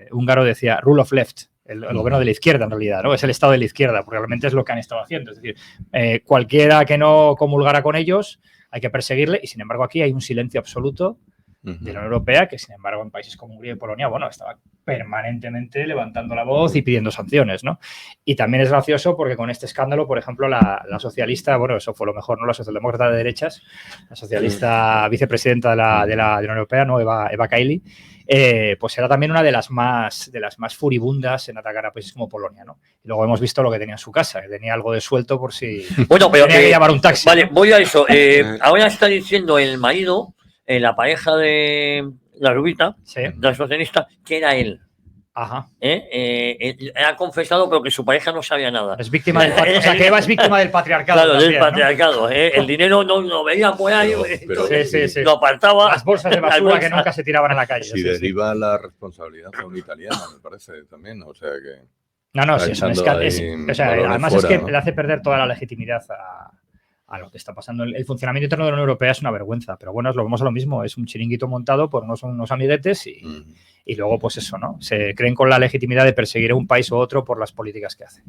húngaro, decía rule of left. El gobierno de la izquierda, en realidad, ¿no? Es el Estado de la izquierda, porque realmente es lo que han estado haciendo. Es decir, cualquiera que no comulgara con ellos, hay que perseguirle, y sin embargo aquí hay un silencio absoluto de la Unión Europea, que sin embargo en países como Hungría y Polonia, bueno, estaba permanentemente levantando la voz y pidiendo sanciones, ¿no? Y también es gracioso porque con este escándalo, por ejemplo, la socialista, bueno, eso fue lo mejor, ¿no? La socialdemócrata de derechas, la socialista vicepresidenta de la Unión Europea, ¿no? Eva Kaili, pues era también una de las más furibundas en atacar a países como Polonia, ¿no? Y luego hemos visto lo que tenía en su casa, que tenía algo de suelto por si bueno, pero tenía que llamar un taxi. Vale, voy a eso. Ahora está diciendo el marido, la pareja de la rubita, de la socialista, que era él. Ajá. Ha confesado, pero que su pareja no sabía nada. Es víctima del patriarcado. O sea, que Eva es víctima del patriarcado. Claro, también, del patriarcado. ¿no? El dinero no lo veía por ahí, sí. lo apartaba. Las bolsas de basura que nunca se tiraban a la calle. Si deriva la responsabilidad a una italiana, me parece también. O sea que. No, sí, es un escándalo. O sea, además fuera, es que le hace perder toda la legitimidad a lo que está pasando. El funcionamiento interno de la Unión Europea es una vergüenza, pero bueno, vamos a lo mismo, es un chiringuito montado por unos amiguetes y luego pues eso, ¿no? Se creen con la legitimidad de perseguir a un país u otro por las políticas que hacen.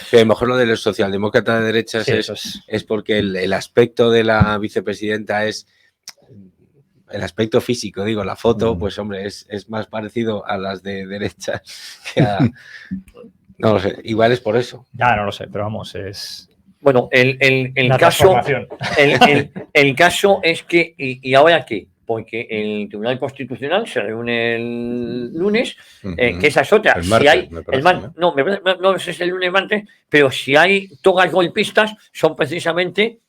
Pero a lo mejor lo de los socialdemócratas de derechas es porque el aspecto de la vicepresidenta es el aspecto físico, digo, la foto, pues hombre, es más parecido a las de derechas que a... No lo sé, igual es por eso. Ya, no lo sé, pero vamos, es... Bueno, el caso es que, ¿y ahora qué? Porque el Tribunal Constitucional se reúne el lunes, que esa es otra. El martes, me parece, no sé si es el lunes martes, pero si hay togas golpistas, son precisamente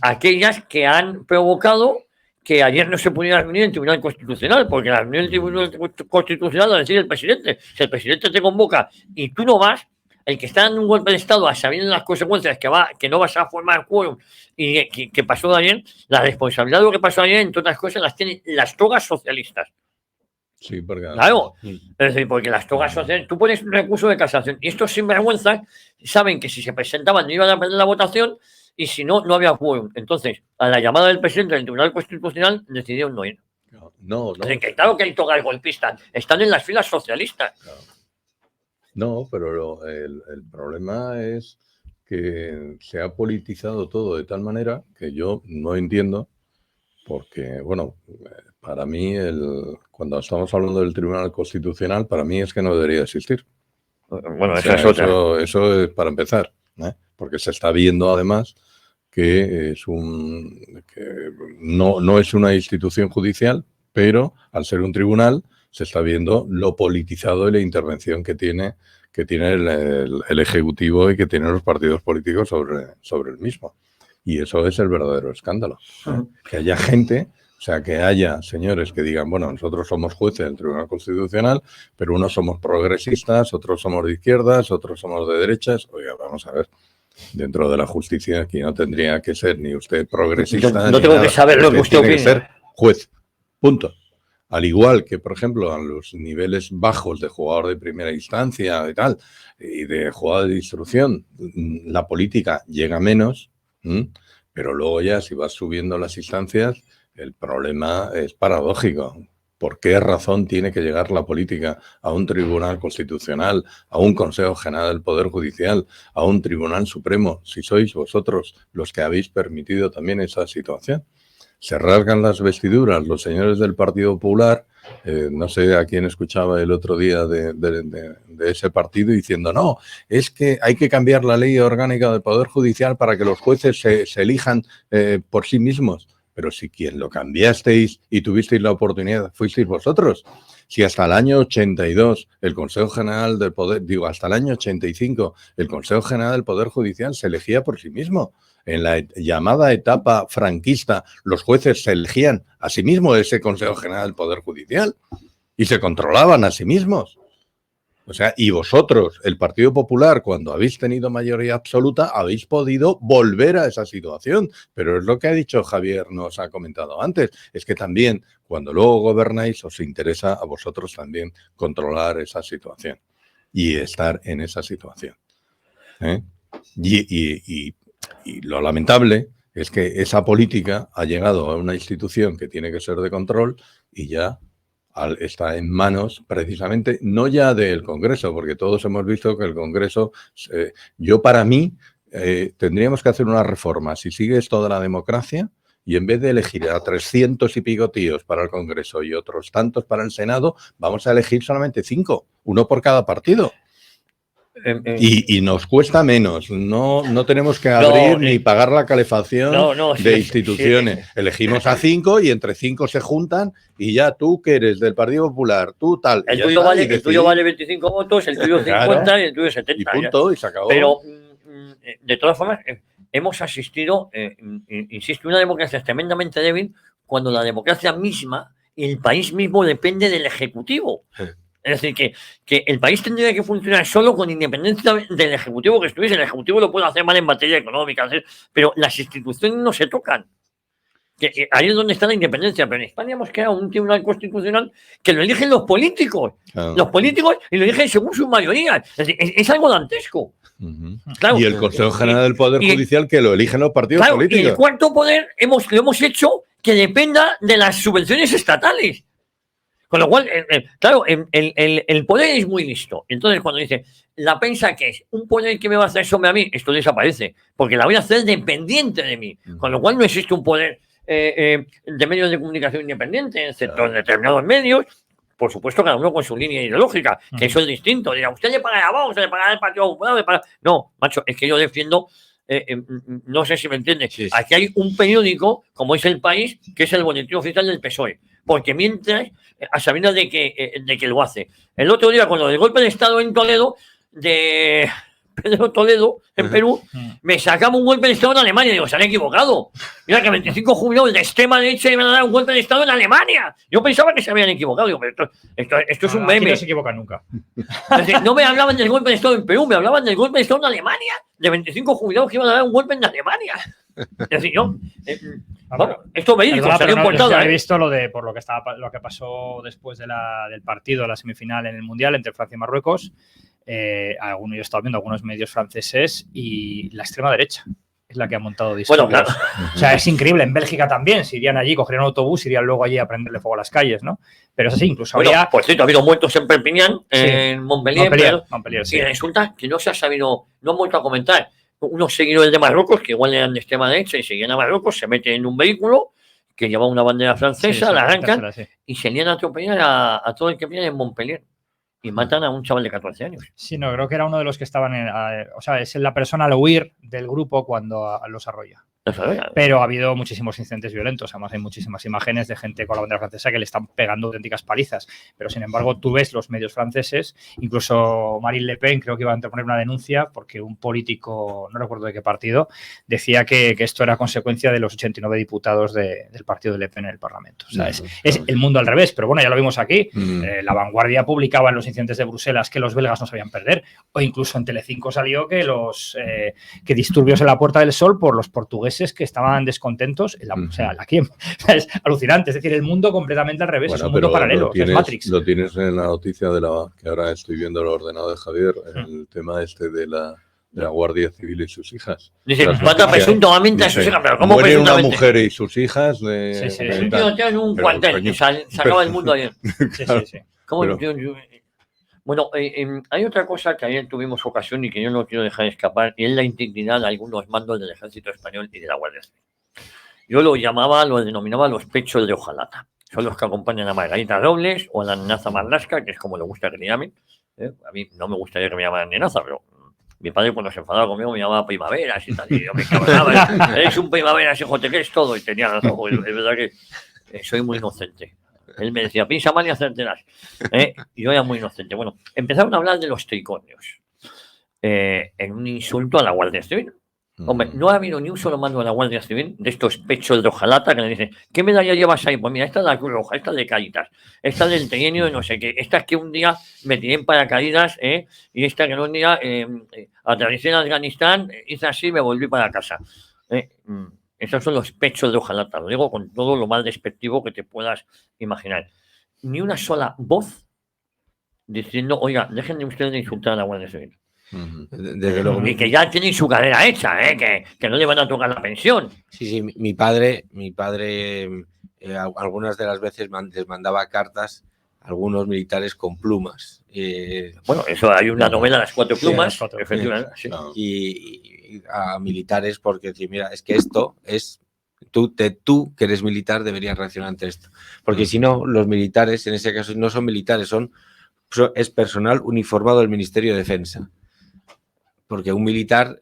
aquellas que han provocado que ayer no se pudiera reunir el Tribunal Constitucional, porque la reunión del Tribunal Constitucional la decide el presidente. Si el presidente te convoca y tú no vas, el que está dando un golpe de Estado a sabiendo las consecuencias que no vas a formar quórum y que pasó de ayer, la responsabilidad de lo que pasó ayer, entre otras cosas, las tienen las togas socialistas. Sí, porque... Claro, es decir, porque las togas socialistas, tú pones un recurso de casación y estos sinvergüenzas saben que si se presentaban no iban a perder la votación y si no, no había quórum. Entonces, a la llamada del presidente del Tribunal Constitucional decidieron no ir. No. Es decir, que claro que hay togas golpistas, están en las filas socialistas. Claro. No, pero el problema es que se ha politizado todo de tal manera que yo no entiendo, porque, bueno, para mí, cuando estamos hablando del Tribunal Constitucional, para mí es que no debería existir. Bueno, o sea, esa es otra. Eso es para empezar. Porque se está viendo además que no es una institución judicial, pero al ser un tribunal se está viendo lo politizado y la intervención que tiene el Ejecutivo y que tienen los partidos políticos sobre el mismo. Y eso es el verdadero escándalo. Que haya gente, o sea, que haya señores que digan, bueno, nosotros somos jueces del Tribunal Constitucional, pero unos somos progresistas, otros somos de izquierdas, otros somos de derechas. Oiga, vamos a ver. Dentro de la justicia aquí no tendría que ser ni usted progresista. No tengo que saber lo que usted opina. Tiene que ser juez. Punto. Al igual que, por ejemplo, a los niveles bajos de jugador de primera instancia y tal, y de jugador de instrucción, la política llega menos, pero luego ya si vas subiendo las instancias, el problema es paradójico. ¿Por qué razón tiene que llegar la política a un tribunal constitucional, a un Consejo General del Poder Judicial, a un Tribunal Supremo, si sois vosotros los que habéis permitido también esa situación? Se rasgan las vestiduras los señores del Partido Popular, no sé a quién escuchaba el otro día de ese partido diciendo, no, es que hay que cambiar la ley orgánica del Poder Judicial para que los jueces se elijan por sí mismos. Pero si quien lo cambiasteis y tuvisteis la oportunidad fuisteis vosotros. Si hasta el año 82 el Consejo General del Poder, hasta el año 85 el Consejo General del Poder Judicial se elegía por sí mismo. En la llamada etapa franquista, los jueces se elegían a sí mismos ese Consejo General del Poder Judicial y se controlaban a sí mismos. O sea, y vosotros, el Partido Popular, cuando habéis tenido mayoría absoluta, habéis podido volver a esa situación. Pero es lo que ha dicho Javier, nos ha comentado antes, es que también cuando luego gobernáis os interesa a vosotros también controlar esa situación y estar en esa situación. Y lo lamentable es que esa política ha llegado a una institución que tiene que ser de control y ya está en manos precisamente, no ya del Congreso, porque todos hemos visto que el Congreso, para mí, tendríamos que hacer una reforma, si sigue esto de la democracia, y en vez de elegir a 300 y pico tíos para el Congreso y otros tantos para el Senado, vamos a elegir solamente 5, uno por cada partido. Y nos cuesta menos, no tenemos que abrir ni pagar la calefacción de instituciones. Sí. Elegimos a 5 y entre 5 se juntan y ya tú que eres del Partido Popular, tú tal. El tuyo vale 25 votos, el tuyo 50 claro, y el tuyo 70. Y punto, y se acabó. Pero, de todas formas, hemos asistido, insisto, una democracia tremendamente débil cuando la democracia misma y el país mismo depende del Ejecutivo. Sí. Es decir, que el país tendría que funcionar solo con independencia del Ejecutivo que estuviese. El Ejecutivo lo puede hacer mal en materia económica, pero las instituciones no se tocan. Ahí es donde está la independencia. Pero en España hemos creado un tribunal constitucional que lo eligen los políticos. Los políticos y lo eligen según sus mayorías. Es decir, es algo dantesco. Claro. Y el Consejo General del Poder Judicial que lo eligen los partidos políticos. Y el cuarto poder lo hemos hecho que dependa de las subvenciones estatales. Con lo cual, claro, el poder es muy listo. Entonces, cuando dice, la prensa que es un poder que me va a hacer sobre a mí, esto desaparece, porque la voy a hacer dependiente de mí. Con lo cual, no existe un poder de medios de comunicación independiente, excepto en determinados medios. Por supuesto, cada uno con su línea ideológica, que eso es distinto. Dirá, usted le paga a Vox, le paga al Partido Popular, No, macho, es que yo defiendo. No sé si me entiendes. Sí. Aquí hay un periódico, como es El País, que es el boletín oficial del PSOE. Porque mientras, a sabiendas de que lo hace. El otro día, con lo del golpe de Estado en Toledo, de Pedro Toledo, en Perú, me sacamos un golpe de Estado en Alemania. Digo, se han equivocado. Mira que 25 jubilados de extrema derecha iban a dar un golpe de Estado en Alemania. Yo pensaba que se habían equivocado. Digo, pero esto es un meme. No se equivocan nunca. Entonces, no me hablaban del golpe de Estado en Perú, me hablaban del golpe de Estado en Alemania, de 25 jubilados que iban a dar un golpe en Alemania. Es decir, yo... bueno, esto me dijo, salió en portada. He visto por lo que pasó después del partido, la semifinal en el Mundial entre Francia y Marruecos. Yo he estado viendo algunos medios franceses y la extrema derecha es la que ha montado disturbios. Bueno, claro. O sea, es increíble. En Bélgica también, si irían allí, cogerían un autobús, irían luego allí a prenderle fuego a las calles, ¿no? Pero es así, incluso habría... Pues sí, ha habido muertos en Perpignan, sí, en Montpellier, sí. Y resulta que no se ha sabido, no han vuelto a comentar. Unos seguidores de Marruecos, que igual eran de extrema derecha y seguían a Marruecos, se meten en un vehículo que lleva una bandera francesa, la arrancan y se lían a atropellar a todo el que viene en Montpellier. y matan a un chaval de 14 años. Sí, no, creo que era uno de los que estaban o sea, es la persona al huir del grupo cuando los arrolla. Pero ha habido muchísimos incidentes violentos. Además, hay muchísimas imágenes de gente con la bandera francesa que le están pegando auténticas palizas. Pero, sin embargo, tú ves los medios franceses, incluso Marine Le Pen creo que iba a interponer una denuncia porque un político, no recuerdo de qué partido, decía que esto era consecuencia de los 89 diputados del partido de Le Pen en el Parlamento. O sea, es el mundo al revés. Pero bueno, ya lo vimos aquí. La Vanguardia publicaba en los incidentes de Bruselas que los belgas no sabían perder. O incluso en Telecinco salió que que disturbios en la Puerta del Sol por los portugueses que estaban descontentos. O sea, es alucinante. Es decir, el mundo completamente al revés. Bueno, es un mundo paralelo. Es Matrix. Lo tienes en la noticia que ahora estoy viendo el ordenado de Javier, el tema de la Guardia Civil y sus hijas. Dice, mata presuntamente a sus hijas, pero ¿cómo muere una mujer y sus hijas? Sí. Un tío en un cuartel y se acaba el mundo ayer. Sí. ¿Cómo Bueno, hay otra cosa que ayer tuvimos ocasión y que yo no quiero dejar escapar, y es la indignidad de algunos mandos del Ejército Español y de la Guardia Civil. Yo lo denominaba los pechos de hojalata. Son los que acompañan a Margarita Robles o a la nenaza Marlaska, que es como le gusta que le llamen. A mí no me gustaría que me llamaran nenaza, pero mi padre cuando se enfadaba conmigo me llamaba Primaveras y tal. Y yo me cabreaba. Eres un Primaveras, hijo, te crees todo. Y tenía razón. Es verdad que soy muy inocente. Él me decía, piensa mal y acertarás. Y yo era muy inocente. Bueno, empezaron a hablar de los tricornios. En un insulto a la Guardia Civil. Hombre, no ha habido ni un solo mando de la Guardia Civil de estos pechos de hojalata que le dicen, ¿qué medalla llevas ahí? Pues mira, esta es la Cruz Roja, esta es de Cáritas, esta es del trienio de no sé qué, esta es que un día me tiré en paracaídas, y esta que un día aterricé en Afganistán, hice así y me volví para casa. Esos son los pechos de hojalata, lo digo con todo lo más despectivo que te puedas imaginar. Ni una sola voz diciendo, oiga, dejen de ustedes de insultar a la Guardia Civil. Desde luego. Y que ya tienen su carrera hecha, que no le van a tocar la pensión. Sí, mi padre algunas de las veces les mandaba cartas a algunos militares con plumas. Bueno, eso hay una novela, Las Cuatro Plumas, efectivamente. Sí. Y a militares porque decir, mira, es que esto es tú que eres militar deberías reaccionar ante esto. Porque si no, los militares, en ese caso, no son militares, es personal uniformado del Ministerio de Defensa. Porque un militar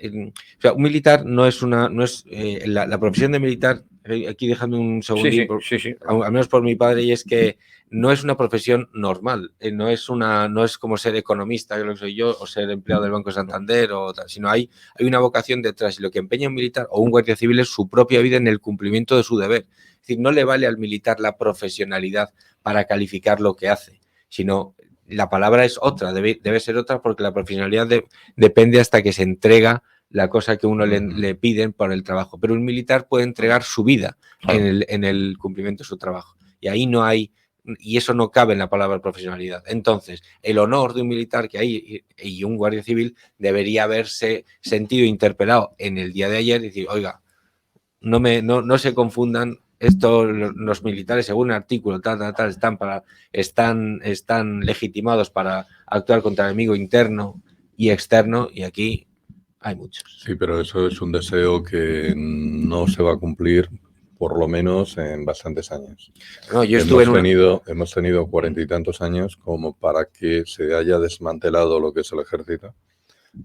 no es la profesión de militar, aquí dejando un segundito, sí. Al menos por mi padre, y es que no es una profesión normal, no es como ser economista, que lo soy yo, o ser empleado del Banco de Santander, sino hay una vocación detrás, y lo que empeña un militar o un guardia civil es su propia vida en el cumplimiento de su deber. Es decir, no le vale al militar la profesionalidad para calificar lo que hace, sino la palabra es otra, debe ser otra porque la profesionalidad depende hasta que se entrega la cosa que uno le piden por el trabajo. Pero un militar puede entregar su vida en el cumplimiento de su trabajo. Y ahí no hay, y eso no cabe en la palabra profesionalidad. Entonces, el honor de un militar que hay y un guardia civil debería haberse sentido interpelado en el día de ayer y decir, oiga, no se confundan. Esto, los militares, según el artículo, están legitimados para actuar contra el enemigo interno y externo, y aquí hay muchos. Sí, pero eso es un deseo que no se va a cumplir, por lo menos en bastantes años. No, hemos tenido 40 y tantos años como para que se haya desmantelado lo que es el ejército,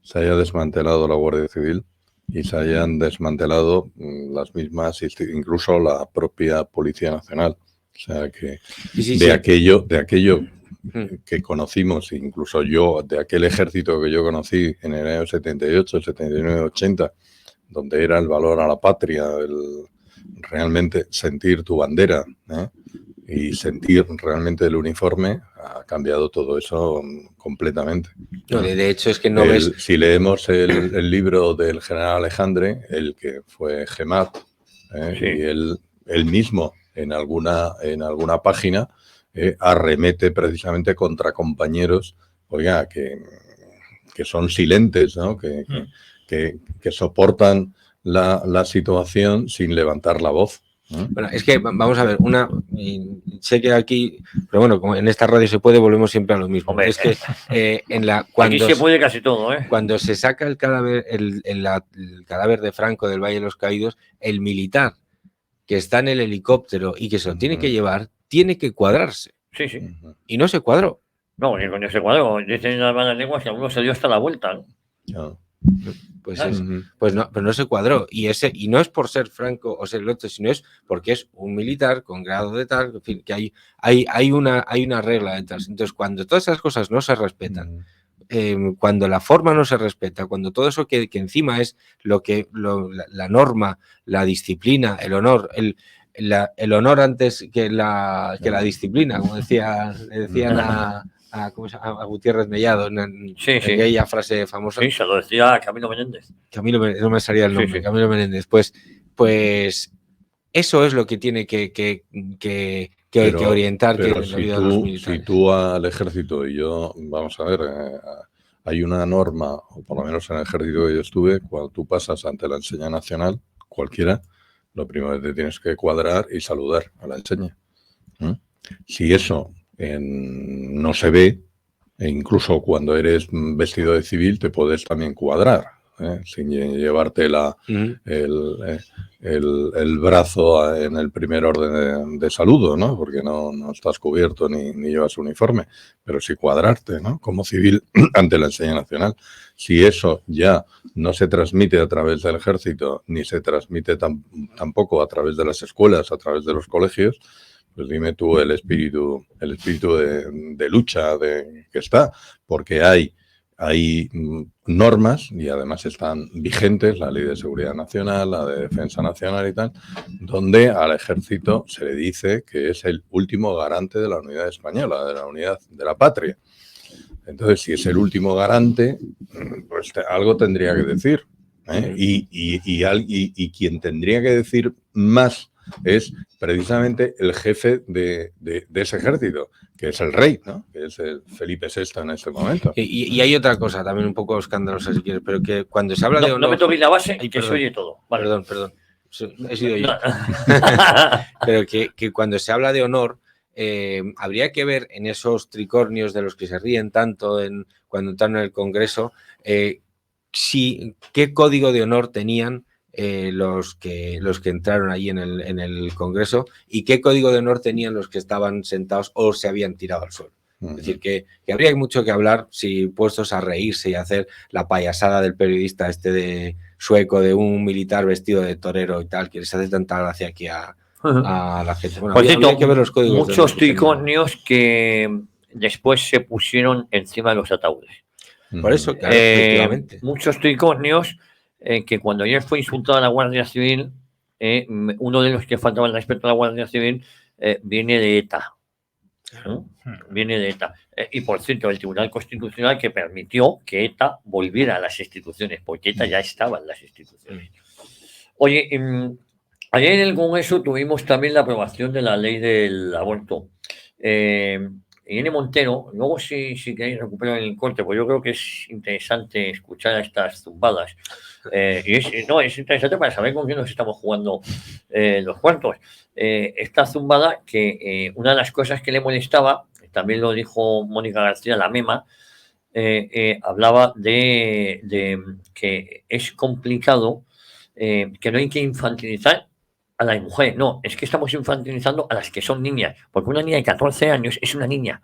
se haya desmantelado la Guardia Civil, y se hayan desmantelado las mismas, incluso la propia Policía Nacional. O sea que aquello que conocimos, incluso yo, de aquel ejército que yo conocí en el año 78, 79, 80, donde era el valor a la patria, realmente sentir tu bandera, y sentir realmente el uniforme, ha cambiado todo eso completamente. No, de hecho es que no ves... Si leemos el libro del general Alejandre, el que fue GEMAT, y él mismo en alguna página arremete precisamente contra compañeros, oiga, que son silentes, ¿no? que soportan la situación sin levantar la voz. Bueno, es que vamos a ver, sé que aquí, pero bueno, como en esta radio se puede, volvemos siempre a lo mismo. Hombre, es que aquí se puede casi todo, Cuando se saca el cadáver, el cadáver de Franco del Valle de los Caídos, el militar que está en el helicóptero y que se lo tiene que llevar, tiene que cuadrarse. Sí. Y no se cuadró. No, ni con ese cuadro. Dicen las malas lenguas que a uno se dio hasta la vuelta, ¿no? Ya. Pues, pues no, pero no se cuadró. Y no es por ser Franco o ser el otro, sino es porque es un militar con grado de tal, en fin, que hay una regla detrás. Entonces, cuando todas esas cosas no se respetan, cuando la forma no se respeta, cuando todo eso que encima es la norma, la disciplina, el honor, el honor antes que la disciplina, como decían a Gutiérrez Mellado en aquella frase famosa. Sí, se lo decía Camilo Menéndez. No me salía el nombre, Camilo Menéndez. Pues eso es lo que tiene que orientar pero la vida de los militares. Si tú al ejército, y yo, vamos a ver, hay una norma, o por lo menos en el ejército que yo estuve, cuando tú pasas ante la enseña nacional, cualquiera, lo primero que te tienes que cuadrar y saludar a la enseña. Si eso no se ve, e incluso cuando eres vestido de civil te puedes también cuadrar, sin llevarte el brazo en el primer orden de saludo, ¿no? Porque no estás cubierto ni llevas uniforme, pero sí cuadrarte, ¿no? Como civil ante la enseña nacional. Si eso ya no se transmite a través del ejército, ni se transmite tampoco a través de las escuelas, a través de los colegios, pues dime tú el espíritu de lucha que está, porque hay normas y además están vigentes, la Ley de Seguridad Nacional, la de Defensa Nacional y tal, donde al ejército se le dice que es el último garante de la unidad española, de la unidad de la patria. Entonces, si es el último garante, pues algo tendría que decir, ¿eh? Y quien tendría que decir más es precisamente el jefe de ese ejército, que es el rey, ¿no? Que es el Felipe VI en este momento. Y hay otra cosa también un poco escandalosa, si quieres, pero que cuando se habla de honor... No me toquéis la base, que se oye todo. Vale. Perdón. He sido yo. Pero que cuando se habla de honor, habría que ver en esos tricornios de los que se ríen tanto cuando entran en el Congreso, qué código de honor tenían los que entraron allí en el Congreso y qué código de honor tenían los que estaban sentados o se habían tirado al suelo. Es decir, que habría mucho que hablar si puestos a reírse y a hacer la payasada del periodista de sueco de un militar vestido de torero y tal, que les hace tanta gracia aquí a la gente. Bueno, habría que ver los códigos. Muchos tricornios que después se pusieron encima de los ataúdes. Por eso, claro, efectivamente. Muchos tricornios que cuando ayer fue insultada la Guardia Civil, uno de los que faltaba el respeto a la Guardia Civil viene de ETA. Viene de ETA. Y por cierto, el Tribunal Constitucional que permitió que ETA volviera a las instituciones, porque ETA ya estaba en las instituciones. Oye, ayer en el Congreso tuvimos también la aprobación de la ley del aborto. Irene Montero, luego si queréis recuperar el corte, pues yo creo que es interesante escuchar a estas zumbadas. Es interesante para saber con quién nos estamos jugando los cuartos. Esta zumbada que una de las cosas que le molestaba, también lo dijo Mónica García, la MEMA, hablaba de que es complicado, que no hay que infantilizar a las mujeres. No, es que estamos infantilizando a las que son niñas, porque una niña de 14 años es una niña.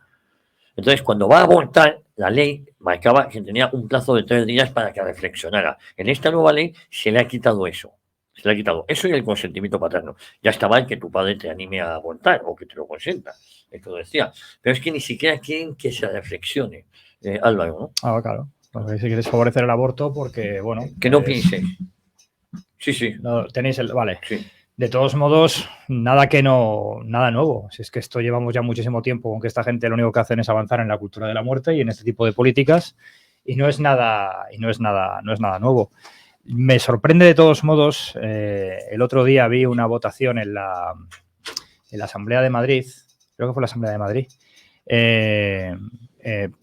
Entonces, cuando va a abortar, la ley marcaba que tenía un plazo de 3 días para que reflexionara. En esta nueva ley se le ha quitado eso. Se le ha quitado eso y el consentimiento paterno. Ya está mal que tu padre te anime a abortar o que te lo consienta. Esto decía. Pero es que ni siquiera quieren que se reflexione. Álvaro, ¿no? Claro. Porque si quieres favorecer el aborto, porque, bueno... Que no pienses. Sí. No, tenéis Vale. Sí. De todos modos, nada nuevo. Si es que esto llevamos ya muchísimo tiempo con que esta gente lo único que hacen es avanzar en la cultura de la muerte y en este tipo de políticas y no es nada nuevo. Me sorprende de todos modos, el otro día vi una votación en la Asamblea de Madrid, creo que fue la Asamblea de Madrid,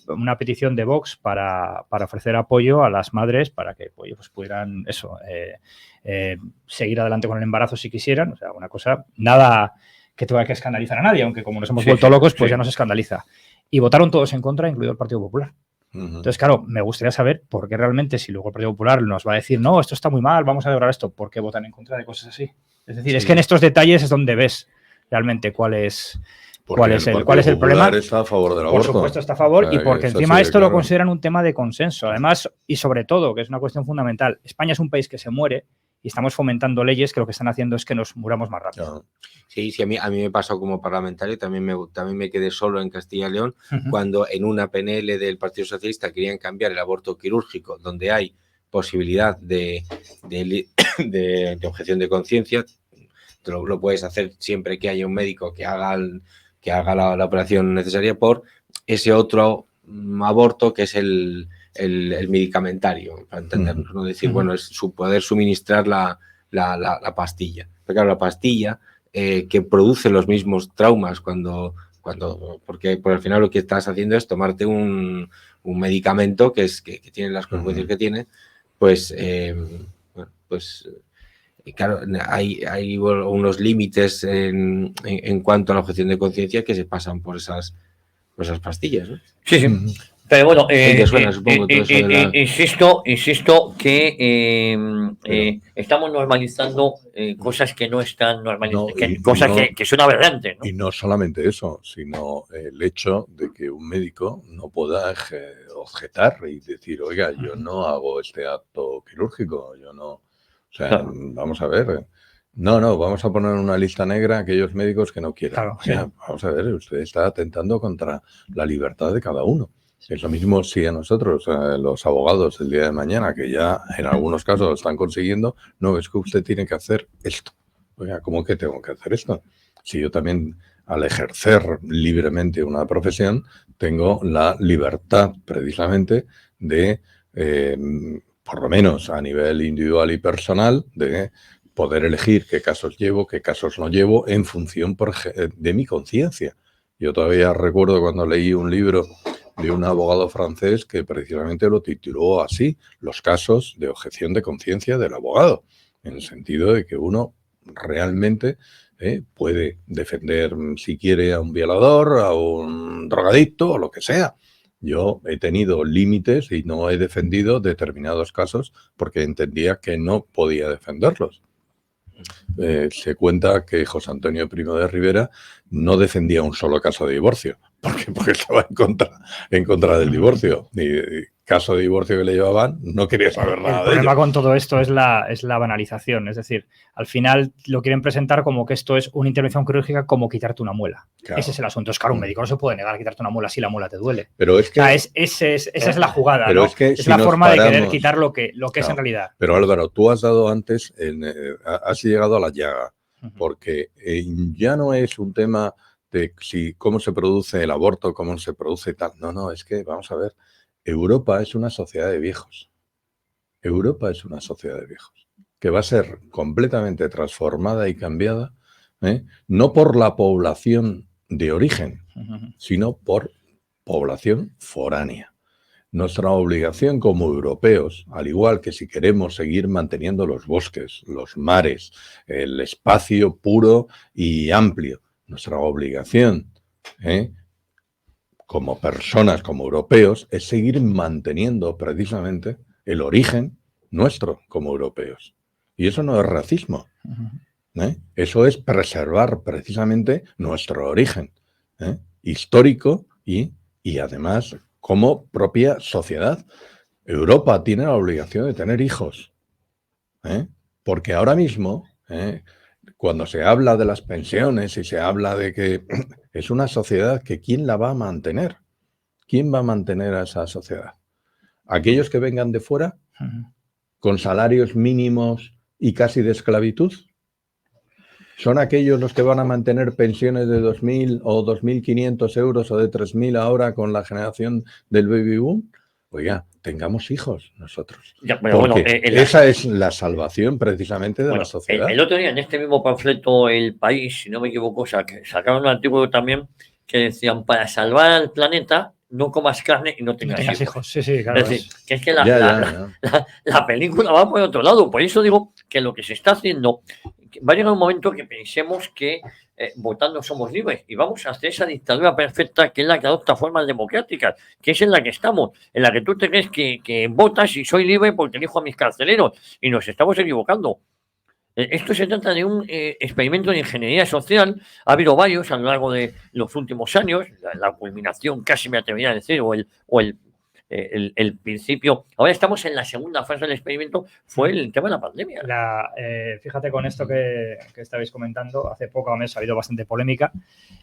una petición de Vox para ofrecer apoyo a las madres para que pues pudieran seguir adelante con el embarazo si quisieran. O sea, una cosa, nada que tenga que escandalizar a nadie, aunque como nos hemos vuelto locos, pues ya nos escandaliza. Y votaron todos en contra, incluido el Partido Popular. Entonces, claro, me gustaría saber por qué realmente, si luego el Partido Popular nos va a decir, no, esto está muy mal, vamos a derogar esto, ¿por qué votan en contra de cosas así? Es decir, es que en estos detalles es donde ves realmente cuál es ¿Cuál es el problema? Está a favor del Por aborto. supuesto está a favor, O sea, y porque eso encima sí, esto lo claro. consideran un tema de consenso. Además, y sobre todo, que es una cuestión fundamental, España es un país que se muere y estamos fomentando leyes que lo que están haciendo es que nos muramos más rápido. Sí, sí, a mí me pasó como parlamentario, también me quedé solo en Castilla y León, cuando en una PNL del Partido Socialista querían cambiar el aborto quirúrgico, donde hay posibilidad de objeción de conciencia. Lo puedes hacer siempre que haya un médico que haga la operación necesaria, por ese otro aborto que es el medicamentario, para entendernos, ¿no? Decir, bueno, es poder suministrar la pastilla. Pero claro, la pastilla que produce los mismos traumas porque por al final lo que estás haciendo es tomarte un medicamento que tiene las consecuencias que tiene, pues claro, hay unos límites en cuanto a la objeción de conciencia que se pasan por esas pastillas, ¿no? Sí, sí. Pero bueno, supongo, todo eso de la... insisto que estamos normalizando cosas que no están normalizadas, que son aberrantes, ¿no? Y no solamente eso, sino el hecho de que un médico no pueda objetar y decir, oiga, yo no hago este acto quirúrgico, yo no... O sea, claro. Vamos a ver... No, vamos a poner una lista negra a aquellos médicos que no quieran. Claro, o sea, sí. Vamos a ver, usted está atentando contra la libertad de cada uno. Es lo mismo si a nosotros, los abogados, el día de mañana, que ya en algunos casos lo están consiguiendo, no, es que usted tiene que hacer esto. Oiga, ¿cómo que tengo que hacer esto? Si yo también, al ejercer libremente una profesión, tengo la libertad, precisamente, de, por lo menos a nivel individual y personal, de poder elegir qué casos llevo, qué casos no llevo, en función de mi conciencia. Yo todavía recuerdo cuando leí un libro de un abogado francés que precisamente lo tituló así, los casos de objeción de conciencia del abogado, en el sentido de que uno realmente puede defender, si quiere, a un violador, a un drogadicto o lo que sea. Yo he tenido límites y no he defendido determinados casos porque entendía que no podía defenderlos. Se cuenta que José Antonio Primo de Rivera no defendía un solo caso de divorcio, porque estaba en contra del divorcio. Y caso de divorcio que le llevaban, no quería saber nada de ello. El problema con todo esto es la banalización. Es decir, al final lo quieren presentar como que esto es una intervención quirúrgica como quitarte una muela. Claro. Ese es el asunto. Es claro, un médico no se puede negar a quitarte una muela si la muela te duele. Pero es que, o sea, esa es la jugada, pero ¿no? Es que es si la forma paramos, de querer quitar lo que claro, es en realidad. Pero Álvaro, tú has dado antes, has llegado a la llaga, porque ya no es un tema de cómo se produce el aborto, cómo se produce tal. No, es que, vamos a ver, Europa es una sociedad de viejos. Europa es una sociedad de viejos que va a ser completamente transformada y cambiada, no por la población de origen, sino por población foránea. Nuestra obligación como europeos, al igual que si queremos seguir manteniendo los bosques, los mares, el espacio puro y amplio, nuestra obligación, como personas, como europeos, es seguir manteniendo precisamente el origen nuestro como europeos. Y eso no es racismo. Eso es preservar precisamente nuestro origen histórico y además como propia sociedad. Europa tiene la obligación de tener hijos. Porque ahora mismo, cuando se habla de las pensiones y se habla de que es una sociedad que ¿quién la va a mantener? ¿Quién va a mantener a esa sociedad? ¿Aquellos que vengan de fuera con salarios mínimos y casi de esclavitud? ¿Son aquellos los que van a mantener pensiones de 2.000 o 2.500 euros o de 3.000 ahora con la generación del baby boom? Oiga, tengamos hijos nosotros. Ya, pero porque bueno, esa es la salvación precisamente de la sociedad. El otro día en este mismo panfleto El País, si no me equivoco, sacaron un artículo también que decían, para salvar al planeta, no comas carne y no tengas hijos. Sí, claro. Es decir, que es que la película va por otro lado. Por eso digo que lo que se está haciendo, va a llegar un momento que pensemos que votando somos libres y vamos hacia esa dictadura perfecta que es la que adopta formas democráticas, que es en la que estamos, en la que tú te crees que votas y soy libre porque elijo a mis carceleros, y nos estamos equivocando. Esto se trata de un experimento de ingeniería social. Ha habido varios a lo largo de los últimos años. La culminación, casi me atrevería a decir, o el principio. Ahora estamos en la segunda fase del experimento, fue el tema de la pandemia. Fíjate con esto que estabais comentando, hace poco mes ha habido bastante polémica.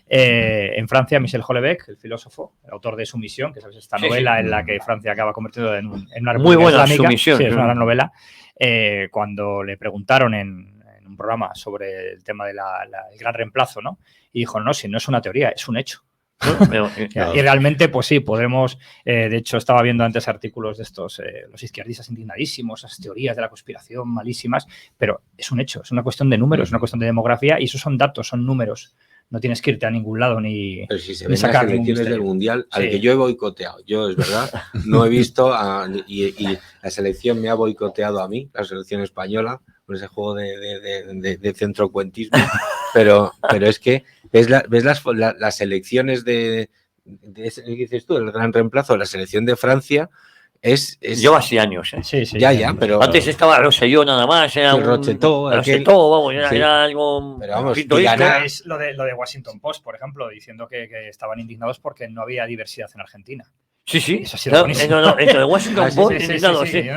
En Francia, Michel Houellebecq, el filósofo, el autor de Sumisión, que es esta novela en la que Francia acaba convirtiendo en una república muy buena islámica. Sumisión. Sí, es una gran novela. Cuando le preguntaron en un programa sobre el tema del gran reemplazo, ¿no? Y dijo, no, si no es una teoría, es un hecho. Y realmente, pues sí, podemos. De hecho, estaba viendo antes artículos de estos, los izquierdistas indignadísimos, esas teorías de la conspiración malísimas, pero es un hecho, es una cuestión de números, es una cuestión de demografía y esos son datos, son números. No tienes que irte a ningún lado ni. Pero si se ven las elecciones del Mundial, al que yo he boicoteado, yo es verdad, no he visto y la selección me ha boicoteado a mí, la selección española, por ese juego de centrocuentismo, pero es que ves las elecciones de ¿qué dices tú? El gran reemplazo de la selección de Francia. Lleva así años, ¿eh? Sí, Ya, pero... Antes estaba Rosselló nada más, era Rochetó, vamos, era algo... Pero vamos, es lo de Washington Post, por ejemplo, diciendo que estaban indignados porque no había diversidad en Argentina. Sí. Eso ha sido buenísimo. Esto de Washington Post, no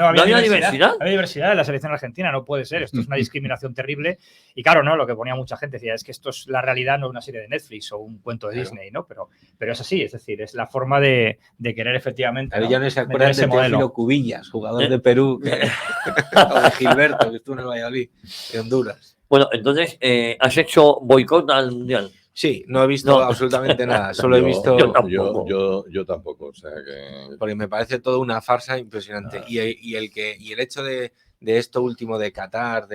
había diversidad. No había diversidad en la selección argentina, no puede ser. Esto es una discriminación terrible. Y claro, ¿no? Lo que ponía mucha gente decía es que esto es la realidad, no una serie de Netflix o un cuento de Disney, ¿no? Pero es así, es decir, es la forma de querer efectivamente. ¿no? Ya no se acuerdan de Teófilo Cubillas, jugador de Perú, o de Gilberto, que estuvo en el Valladolid, de Honduras. Bueno, entonces, ¿has hecho boicot al Mundial? Sí, no he visto absolutamente nada. Solo he visto. Yo tampoco. O sea que... Porque me parece todo una farsa impresionante. Y el hecho de esto último de Qatar,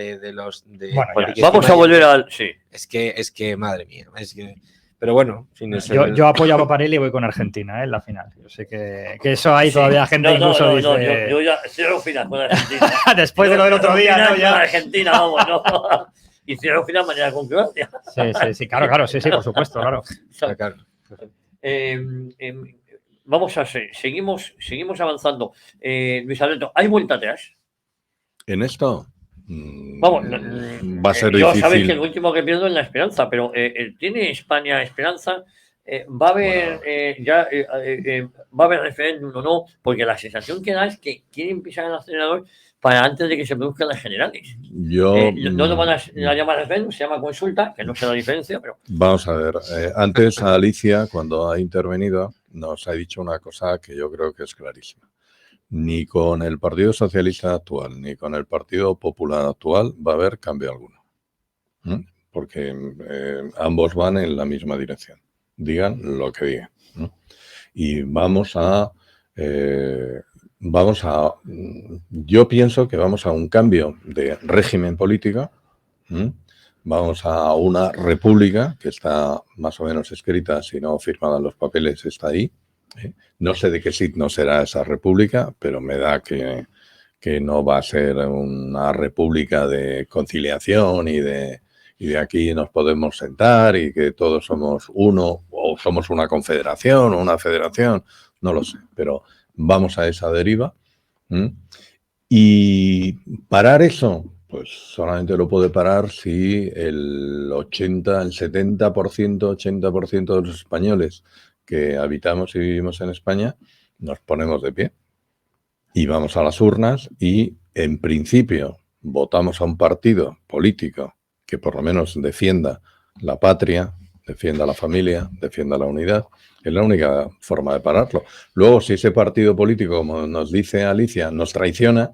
vamos a volver al. Sí. Es que, madre mía. Pero bueno, sin eso, yo apoyo a Paparelli y voy con Argentina en la final. Yo sé que eso hay todavía gente incluso dice. Yo ya cierro final con Argentina. Después de lo del otro día, ¿no? Ya. Argentina, vamos, no. Y cierro final mañana con Croacia. Sí, claro, sí, por supuesto, claro. Vamos a seguir, seguimos avanzando. Luis Alberto, ¿hay vuelta atrás? ¿En esto? Vamos, va a ser yo difícil. sabéis que el último que pierdo es la esperanza, pero ¿tiene España esperanza? ¿Va a haber va a haber referéndum o no? Porque la sensación que da es que quieren pisar el acelerador para antes de que se produzcan las generales. No lo van a llamar referéndum, se llama consulta, que no sé la diferencia, pero... Vamos a ver. Antes Alicia, cuando ha intervenido, nos ha dicho una cosa que yo creo que es clarísima. Ni con el Partido Socialista actual, ni con el Partido Popular actual va a haber cambio alguno. Porque ambos van en la misma dirección. Digan lo que digan. Y yo pienso que vamos a un cambio de régimen político. Vamos a una república que está más o menos escrita, si no firmada en los papeles, está ahí. No sé de qué signo será esa república, pero me da que no va a ser una república de conciliación y de aquí nos podemos sentar y que todos somos uno o somos una confederación o una federación, no lo sé, pero vamos a esa deriva. Y parar eso, pues solamente lo puede parar si el 70%, 80% de los españoles que habitamos y vivimos en España nos ponemos de pie y vamos a las urnas y en principio votamos a un partido político que por lo menos defienda la patria, defienda la familia, defienda la unidad. Es la única forma de pararlo. Luego, si ese partido político, como nos dice Alicia, nos traiciona,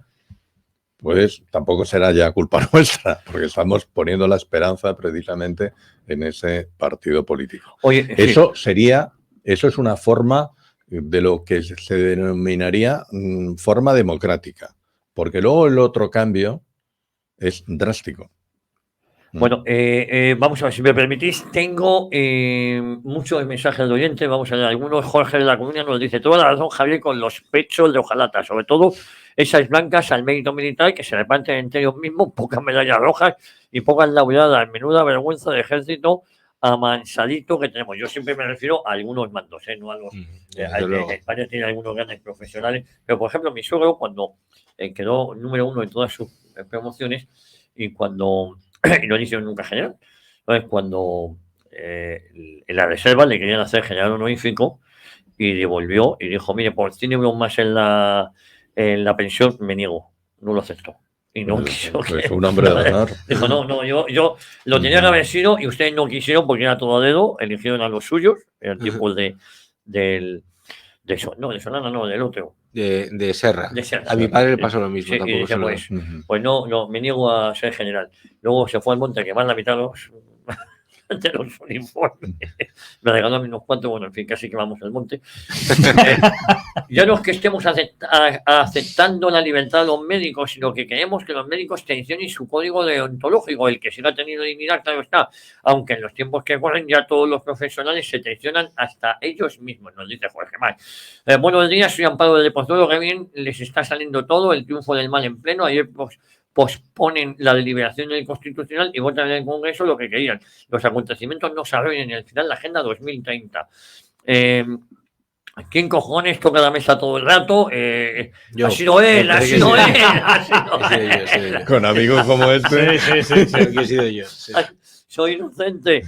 pues tampoco será ya culpa nuestra, porque estamos poniendo la esperanza precisamente en ese partido político. Oye, eso es una forma de lo que se denominaría forma democrática, porque luego el otro cambio es drástico. Bueno, vamos a ver, si me permitís, tengo muchos mensajes de oyentes, vamos a ver algunos. Jorge de la Comunidad nos dice: toda la razón, Javier, con los pechos de hojalata, sobre todo esas blancas al mérito militar que se reparten entre ellos mismos, pocas medallas rojas y pocas laureadas, menuda vergüenza de ejército amansadito que tenemos. Yo siempre me refiero a algunos mandos, no a los... España tiene algunos grandes profesionales, pero por ejemplo mi suegro, cuando quedó número 1 en todas sus promociones, y cuando y no le hicieron nunca general. Entonces, cuando en la reserva le querían hacer general honorífico y devolvió y dijo, mire, por 100 euros más en la pensión me niego, no lo acepto. Y no quiso pues un hombre de honor. Dijo, no, yo lo tenía que haber sido y ustedes no quisieron porque era todo a dedo, eligieron a los suyos, en tiempos de Solana, no, del otro. De Serra. De Serra. A mi padre le pasó lo mismo. Sí, tampoco dice, pues no, me niego a ser general. Luego se fue al monte a quemar la mitad de los uniformes. Me regaló unos cuantos, bueno, en fin, casi quemamos el monte. Ya no es que estemos aceptando la libertad de los médicos, sino que queremos que los médicos tensionen su código deontológico, el que siga teniendo dignidad, claro está, aunque en los tiempos que corren ya todos los profesionales se tensionan hasta ellos mismos, nos dice Jorge Mar. Buenos días, soy Amparo de Pozuelo, que bien les está saliendo todo, el triunfo del mal en pleno. Ayer posponen la deliberación del Constitucional y votan en el Congreso lo que querían. Los acontecimientos no se abren en el final de la Agenda 2030. ¿Quién cojones toca la mesa todo el rato? Ha sido él. Con amigos como este. Sí, que he sido yo. Sí. Soy inocente.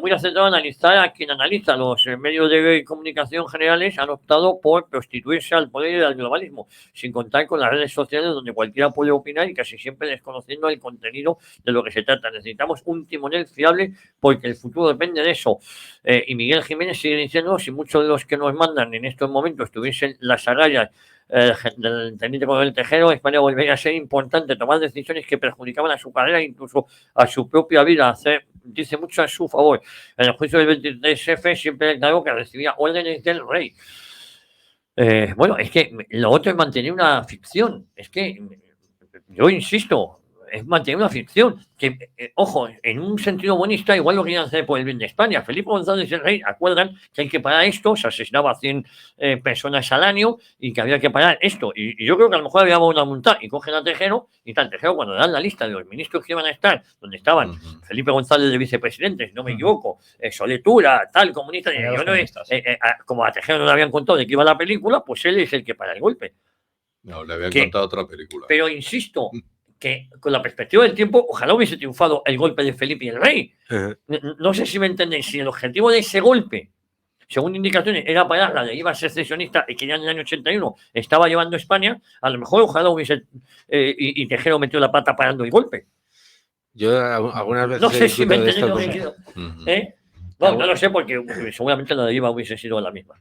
Muy acertado analizar a quien analiza. Los medios de comunicación generales han optado por prostituirse al poder y al globalismo, sin contar con las redes sociales donde cualquiera puede opinar y casi siempre desconociendo el contenido de lo que se trata. Necesitamos un timonel fiable porque el futuro depende de eso. Y Miguel Jiménez sigue diciendo, si muchos de los que nos mandan en estos momentos tuviesen las agallas del teniente coronel Tejero, España volvería a ser importante tomar decisiones que perjudicaban a su carrera, incluso a su propia vida. Dice mucho a su favor. En el juicio del 23F siempre declaró que recibía órdenes del rey. Bueno, es que lo otro es mantener una ficción. Es que, yo insisto, es mantener una ficción. Que, ojo, en un sentido buenista, igual lo querían hacer por el bien de España. Felipe González y el rey acuerdan que hay que parar esto, se asesinaba a 100 personas al año y que había que parar esto. Y yo creo que a lo mejor había una multa y cogen a Tejero y tal. Tejero, cuando dan la lista de los ministros que iban a estar, donde estaban Felipe González de vicepresidente, si no me equivoco, Soletura, tal, comunista, como a Tejero no le habían contado de qué iba la película, pues él es el que para el golpe. No, le habían contado otra película. Pero insisto, que con la perspectiva del tiempo, ojalá hubiese triunfado el golpe de Felipe y el rey. No sé si me entendéis, si el objetivo de ese golpe, según indicaciones, era parar la deriva secesionista y que ya en el año 81 estaba llevando España, a lo mejor ojalá hubiese y Tejero metió la pata parando el golpe. Yo algunas veces no sé si me entendéis lo que quiero. No lo sé porque seguramente la deriva hubiese sido la misma.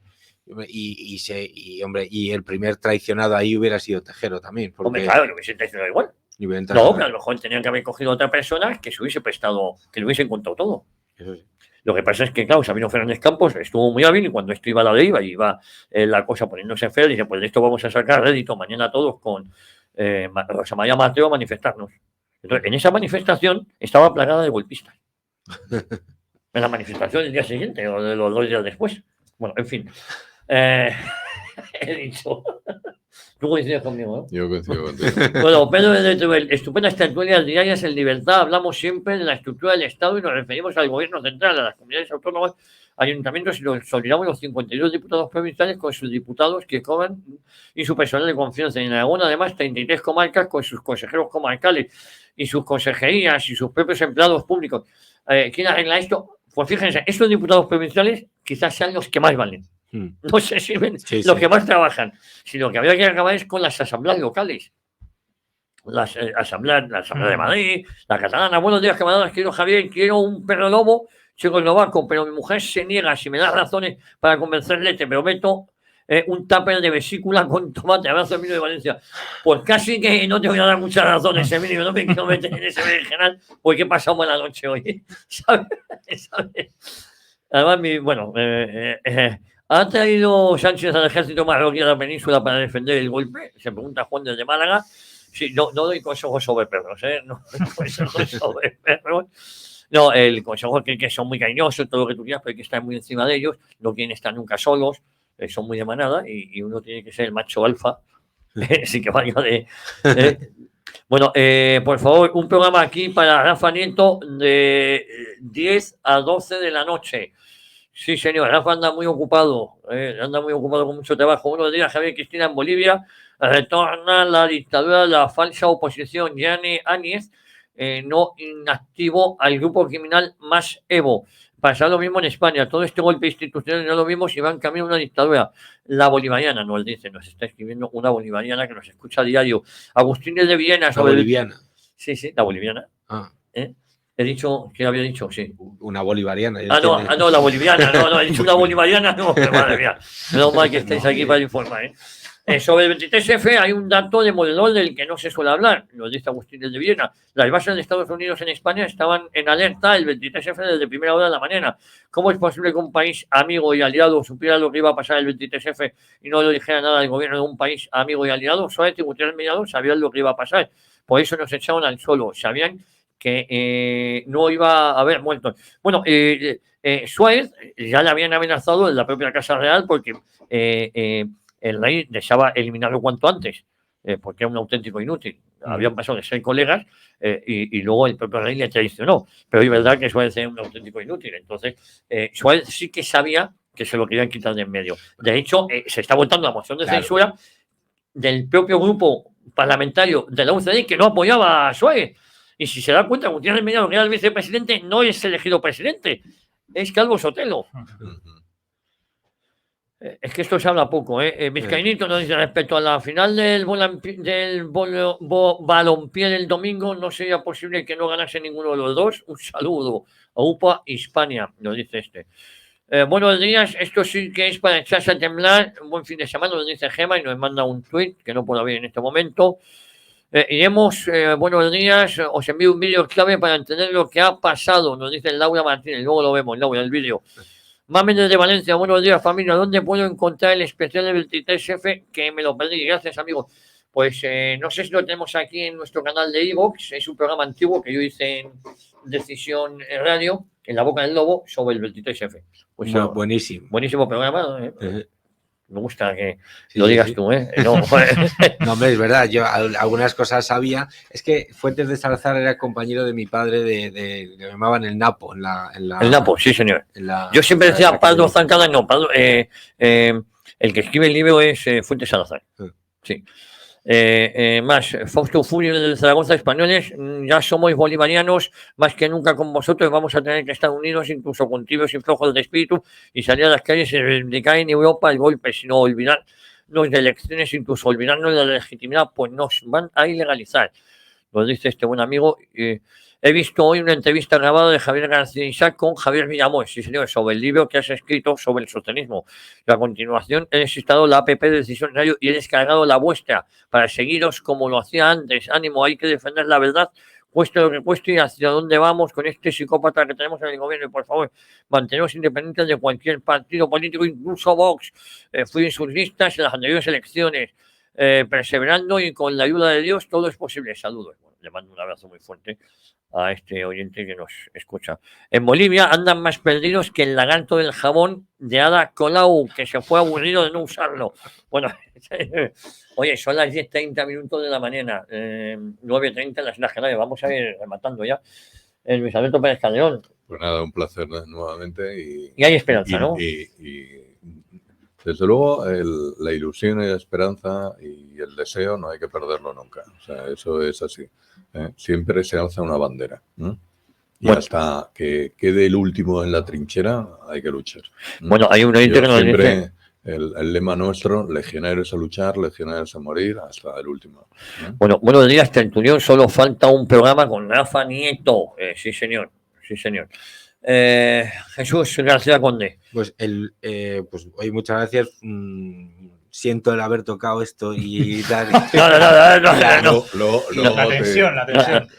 Y el primer traicionado ahí hubiera sido Tejero también. Porque... Hombre, claro, lo hubiese traicionado igual. No, pero a lo mejor tenían que haber cogido a otra persona que se hubiese prestado, que le hubiesen contado todo. Eso sí. Lo que pasa es que, claro, Sabino Fernández Campos estuvo muy hábil y cuando esto iba a la deriva y iba la cosa poniéndose fea, dice, pues de esto vamos a sacar rédito mañana todos con Rosa María Mateo a manifestarnos. Entonces, en esa manifestación estaba plagada de golpistas. En la manifestación del día siguiente o de los 2 días después. Bueno, en fin. He dicho... Tú coincides conmigo, ¿no? Yo coincido contigo. Bueno, Pedro de Teruel, estupendas tertulias diarias en Libertad. Hablamos siempre de la estructura del Estado y nos referimos al gobierno central, a las comunidades autónomas, ayuntamientos y nos olvidamos los 52 diputados provinciales con sus diputados que cobran y su personal de confianza. En Aragón, además, 33 comarcas con sus consejeros comarcales y sus consejerías y sus propios empleados públicos. ¿Quién arregla esto? Pues fíjense, estos diputados provinciales quizás sean los que más valen. No sé si ven los que más trabajan, sino que habría que acabar es con las asambleas locales. La asamblea de Madrid, la catalana. Buenos días, camaradas, quiero Javier, quiero un perro lobo checoslovaco, pero mi mujer se niega. Si me da razones para convencerle, te prometo un tupper de vesícula con tomate. Abrazo, Emilio de Valencia. Pues casi que no te voy a dar muchas razones, Emilio, no me quiero meter en ese berenjenal porque he pasado mala noche hoy. ¿Sabes? Además, ¿ha traído Sánchez al ejército marroquí a la península para defender el golpe? Se pregunta Juan desde Málaga. Sí, no doy consejos sobre perros, no doy consejos sobre perros. No, el consejo es que son muy cariñosos, todo lo que tú quieras, pero hay que estar muy encima de ellos, no quieren estar nunca solos, son muy de manada y uno tiene que ser el macho alfa, así que vaya de... Bueno, por favor, un programa aquí para Rafa Nieto de 10 a 12 de la noche. Sí, señor, Rafa anda muy ocupado con mucho trabajo. Buenos días, Javier Cristina, en Bolivia. Retorna la dictadura de la falsa oposición. Yani Áñez no inactivo al grupo criminal Más Evo. Pasa lo mismo en España. Todo este golpe institucional no lo vimos y va en camino a una dictadura. La bolivariana, nos dice, nos está escribiendo una bolivariana que nos escucha a diario. Agustín de Viena. ¿La boliviana? Sí, la boliviana. Ah. He dicho, ¿qué había dicho? Sí. Una bolivariana. No, la boliviana. No, he dicho una bolivariana. No, madre mía. No mal que estéis aquí para informar, sobre el 23F hay un dato demoledor del que no se suele hablar, lo dice Agustín de Viena. Las bases de Estados Unidos en España estaban en alerta el 23F desde primera hora de la mañana. ¿Cómo es posible que un país amigo y aliado supiera lo que iba a pasar el 23F y no le dijera nada al gobierno de un país amigo y aliado? Solamente Gutiérrez Mellado sabían lo que iba a pasar. Por eso nos echaron al suelo. Sabían que no iba a haber muertos. Bueno, Suárez ya le habían amenazado en la propia Casa Real porque el rey deseaba eliminarlo cuanto antes, porque era un auténtico inútil. Habían pasado de ser colegas y luego el propio rey le traicionó. Pero es verdad que Suárez era un auténtico inútil. Entonces, Suárez sí que sabía que se lo querían quitar de en medio. De hecho, se está votando la moción de censura del propio grupo parlamentario de la UCD que no apoyaba a Suárez. Y si se da cuenta, Gutiérrez Mellado, que era el vicepresidente, no es elegido presidente, es Calvo Sotelo. Es que esto se habla poco, Vizcaínito nos dice respecto a la final del balompié del domingo, no sería posible que no ganase ninguno de los dos. Un saludo a UPA Hispania, nos dice este. Buenos días, esto sí que es para echarse a temblar. Un buen fin de semana, nos dice Gema y nos manda un tuit que no puedo ver en este momento. Iremos, buenos días, os envío un vídeo clave para entender lo que ha pasado, nos dice Laura Martínez, luego lo vemos, Laura, el vídeo. Mamen desde Valencia, buenos días familia, ¿dónde puedo encontrar el especial del 23F que me lo perdí? Gracias amigos. Pues no sé si lo tenemos aquí en nuestro canal de iVoox, es un programa antiguo que yo hice en Decisión Radio, en La Boca del Lobo, sobre el 23F. Pues, buenísimo. Buenísimo programa, Me gusta que lo digas tú, No, hombre, es verdad, yo algunas cosas sabía. Es que Fuentes de Salazar era compañero de mi padre, le llamaban el Napo. El Napo, sí, señor. Yo siempre decía Pablo Zancada, no, Pablo, el que escribe el libro es Fuentes Salazar. Sí. Más, Fausto Furio de Zaragoza, españoles, ya somos bolivarianos más que nunca con vosotros, vamos a tener que estar unidos incluso con tibios y flojos de espíritu y salir a las calles y reivindicar en Europa el golpe, sino olvidarnos de elecciones, incluso olvidarnos de la legitimidad, pues nos van a ilegalizar. Nos dice este buen amigo. He visto hoy una entrevista grabada de Javier García Isaac con Javier Villamor, sí señor, sobre el libro que has escrito sobre el socialismo. Y a continuación he necesitado la app de Decisión Radio y he descargado la vuestra para seguiros como lo hacía antes. Ánimo, hay que defender la verdad, cueste lo que cueste y hacia dónde vamos con este psicópata que tenemos en el gobierno. Y por favor, manteneros independientes de cualquier partido político, incluso Vox. Fui en sus listas en las anteriores elecciones. Perseverando y con la ayuda de Dios todo es posible. Saludos. Bueno, le mando un abrazo muy fuerte a este oyente que nos escucha. En Bolivia andan más perdidos que el lagarto del jabón de Ada Colau, que se fue aburrido de no usarlo. Bueno, oye, son las 10:30 de la mañana, 9:30 en las Islas Canarias. Vamos a ir rematando ya. Luis Alberto Pérez Calderón. Pues nada, un placer nuevamente. Y hay esperanza, ¿no? Y desde luego la ilusión y la esperanza y el deseo no hay que perderlo nunca. O sea, eso es así. Siempre se alza una bandera. Y hasta que quede el último en la trinchera hay que luchar. Bueno, hay un oyente que nos dice... El lema nuestro, legionarios a luchar, legionarios a morir, hasta el último. Bueno, buenos días, tertulión. Solo falta un programa con Rafa Nieto. Sí, señor. Sí, señor. Jesús García Conde. Pues oye, muchas gracias. Siento el haber tocado esto y dar. No. La tensión.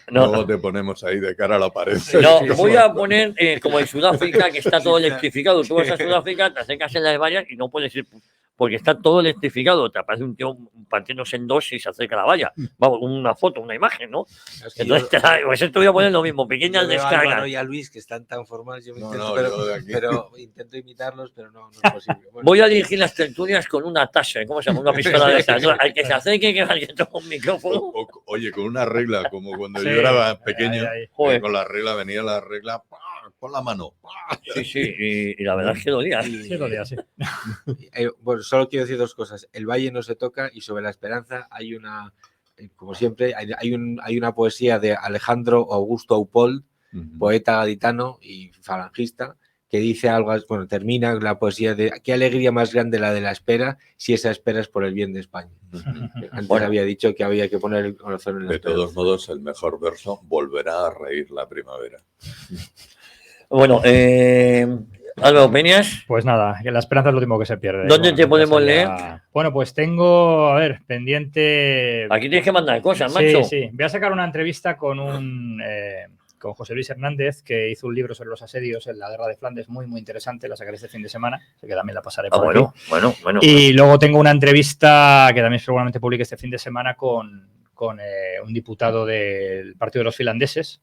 Luego te ponemos ahí de cara a la pared. No, voy a poner como en Sudáfrica, que está todo electrificado. Tú vas a Sudáfrica, te acercas en las vallas y no puedes ir porque está todo electrificado. Te aparece un tío partiéndose en dos y se acerca a la valla. Vamos, una foto, una imagen, ¿no? Es que entonces, pues esto voy a poner lo mismo, pequeñas descargas. Álvaro y a Luis, que están tan formales, yo pero intento imitarlos, pero no es posible. Bueno. Voy a dirigir las tertulias con una taser, ¿cómo se llama? Una pistola de esas. Al que se acerque, que alguien tome un micrófono. Oye, con una regla, como cuando yo era pequeño, con la regla venía la regla, con la mano. Sí, y la verdad es que dolía. Sí, dolía, sí. Bueno, solo quiero decir dos cosas. El Valle no se toca y sobre la esperanza hay una como siempre, hay una poesía de Alejandro Augusto Aupold, poeta gaditano y falangista, que dice algo, bueno, termina la poesía de qué alegría más grande la de la espera, si esa espera es por el bien de España. Antes había dicho que había que poner el corazón en la espera. De todos modos, el mejor verso, volverá a reír la primavera. Bueno, Álvaro Peñas. Pues nada, que la esperanza es lo último que se pierde. ¿Dónde te podemos leer? Bueno, pues tengo, a ver, pendiente... Aquí tienes que mandar cosas, macho. Sí. Voy a sacar una entrevista con con José Luis Hernández, que hizo un libro sobre los asedios en la Guerra de Flandes, muy interesante, la sacaré este fin de semana, así que también la pasaré por aquí. Bueno. Y luego tengo una entrevista que también seguramente publique este fin de semana con un diputado del Partido de los Finlandeses,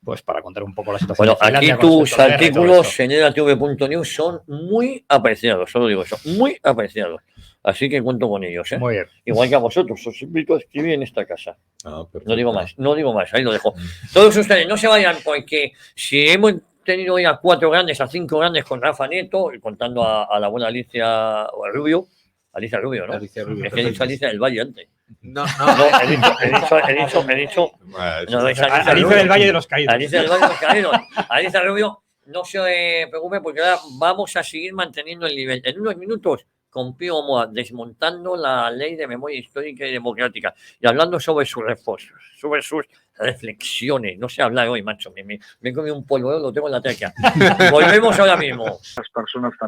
pues para contar un poco la situación. Bueno, aquí tus artículos en edatv.news son muy apreciados, solo digo eso, muy apreciados. Así que cuento con ellos, ¿eh? Muy bien. Igual que a vosotros, os invito a escribir en esta casa. No digo más, ahí lo dejo. Todos ustedes no se vayan, porque si hemos tenido hoy a 4 grandes, a 5 grandes con Rafa Nieto, y contando a la buena Alicia Rubio. Alicia Rubio, ¿no? Alicia Rubio, es que he dicho Alicia del Valle antes. No, he dicho. No, es Alicia del Valle de los Caídos. Alicia del Valle de los Caídos. Alicia Rubio, no se preocupe porque ahora vamos a seguir manteniendo el nivel. En unos minutos, con Pío Moa, desmontando la ley de memoria histórica y democrática y hablando sobre sus reflexiones. No sé hablar hoy, macho. Me he comido un polvo, lo tengo en la tráquea. Volvemos ahora mismo. Las personas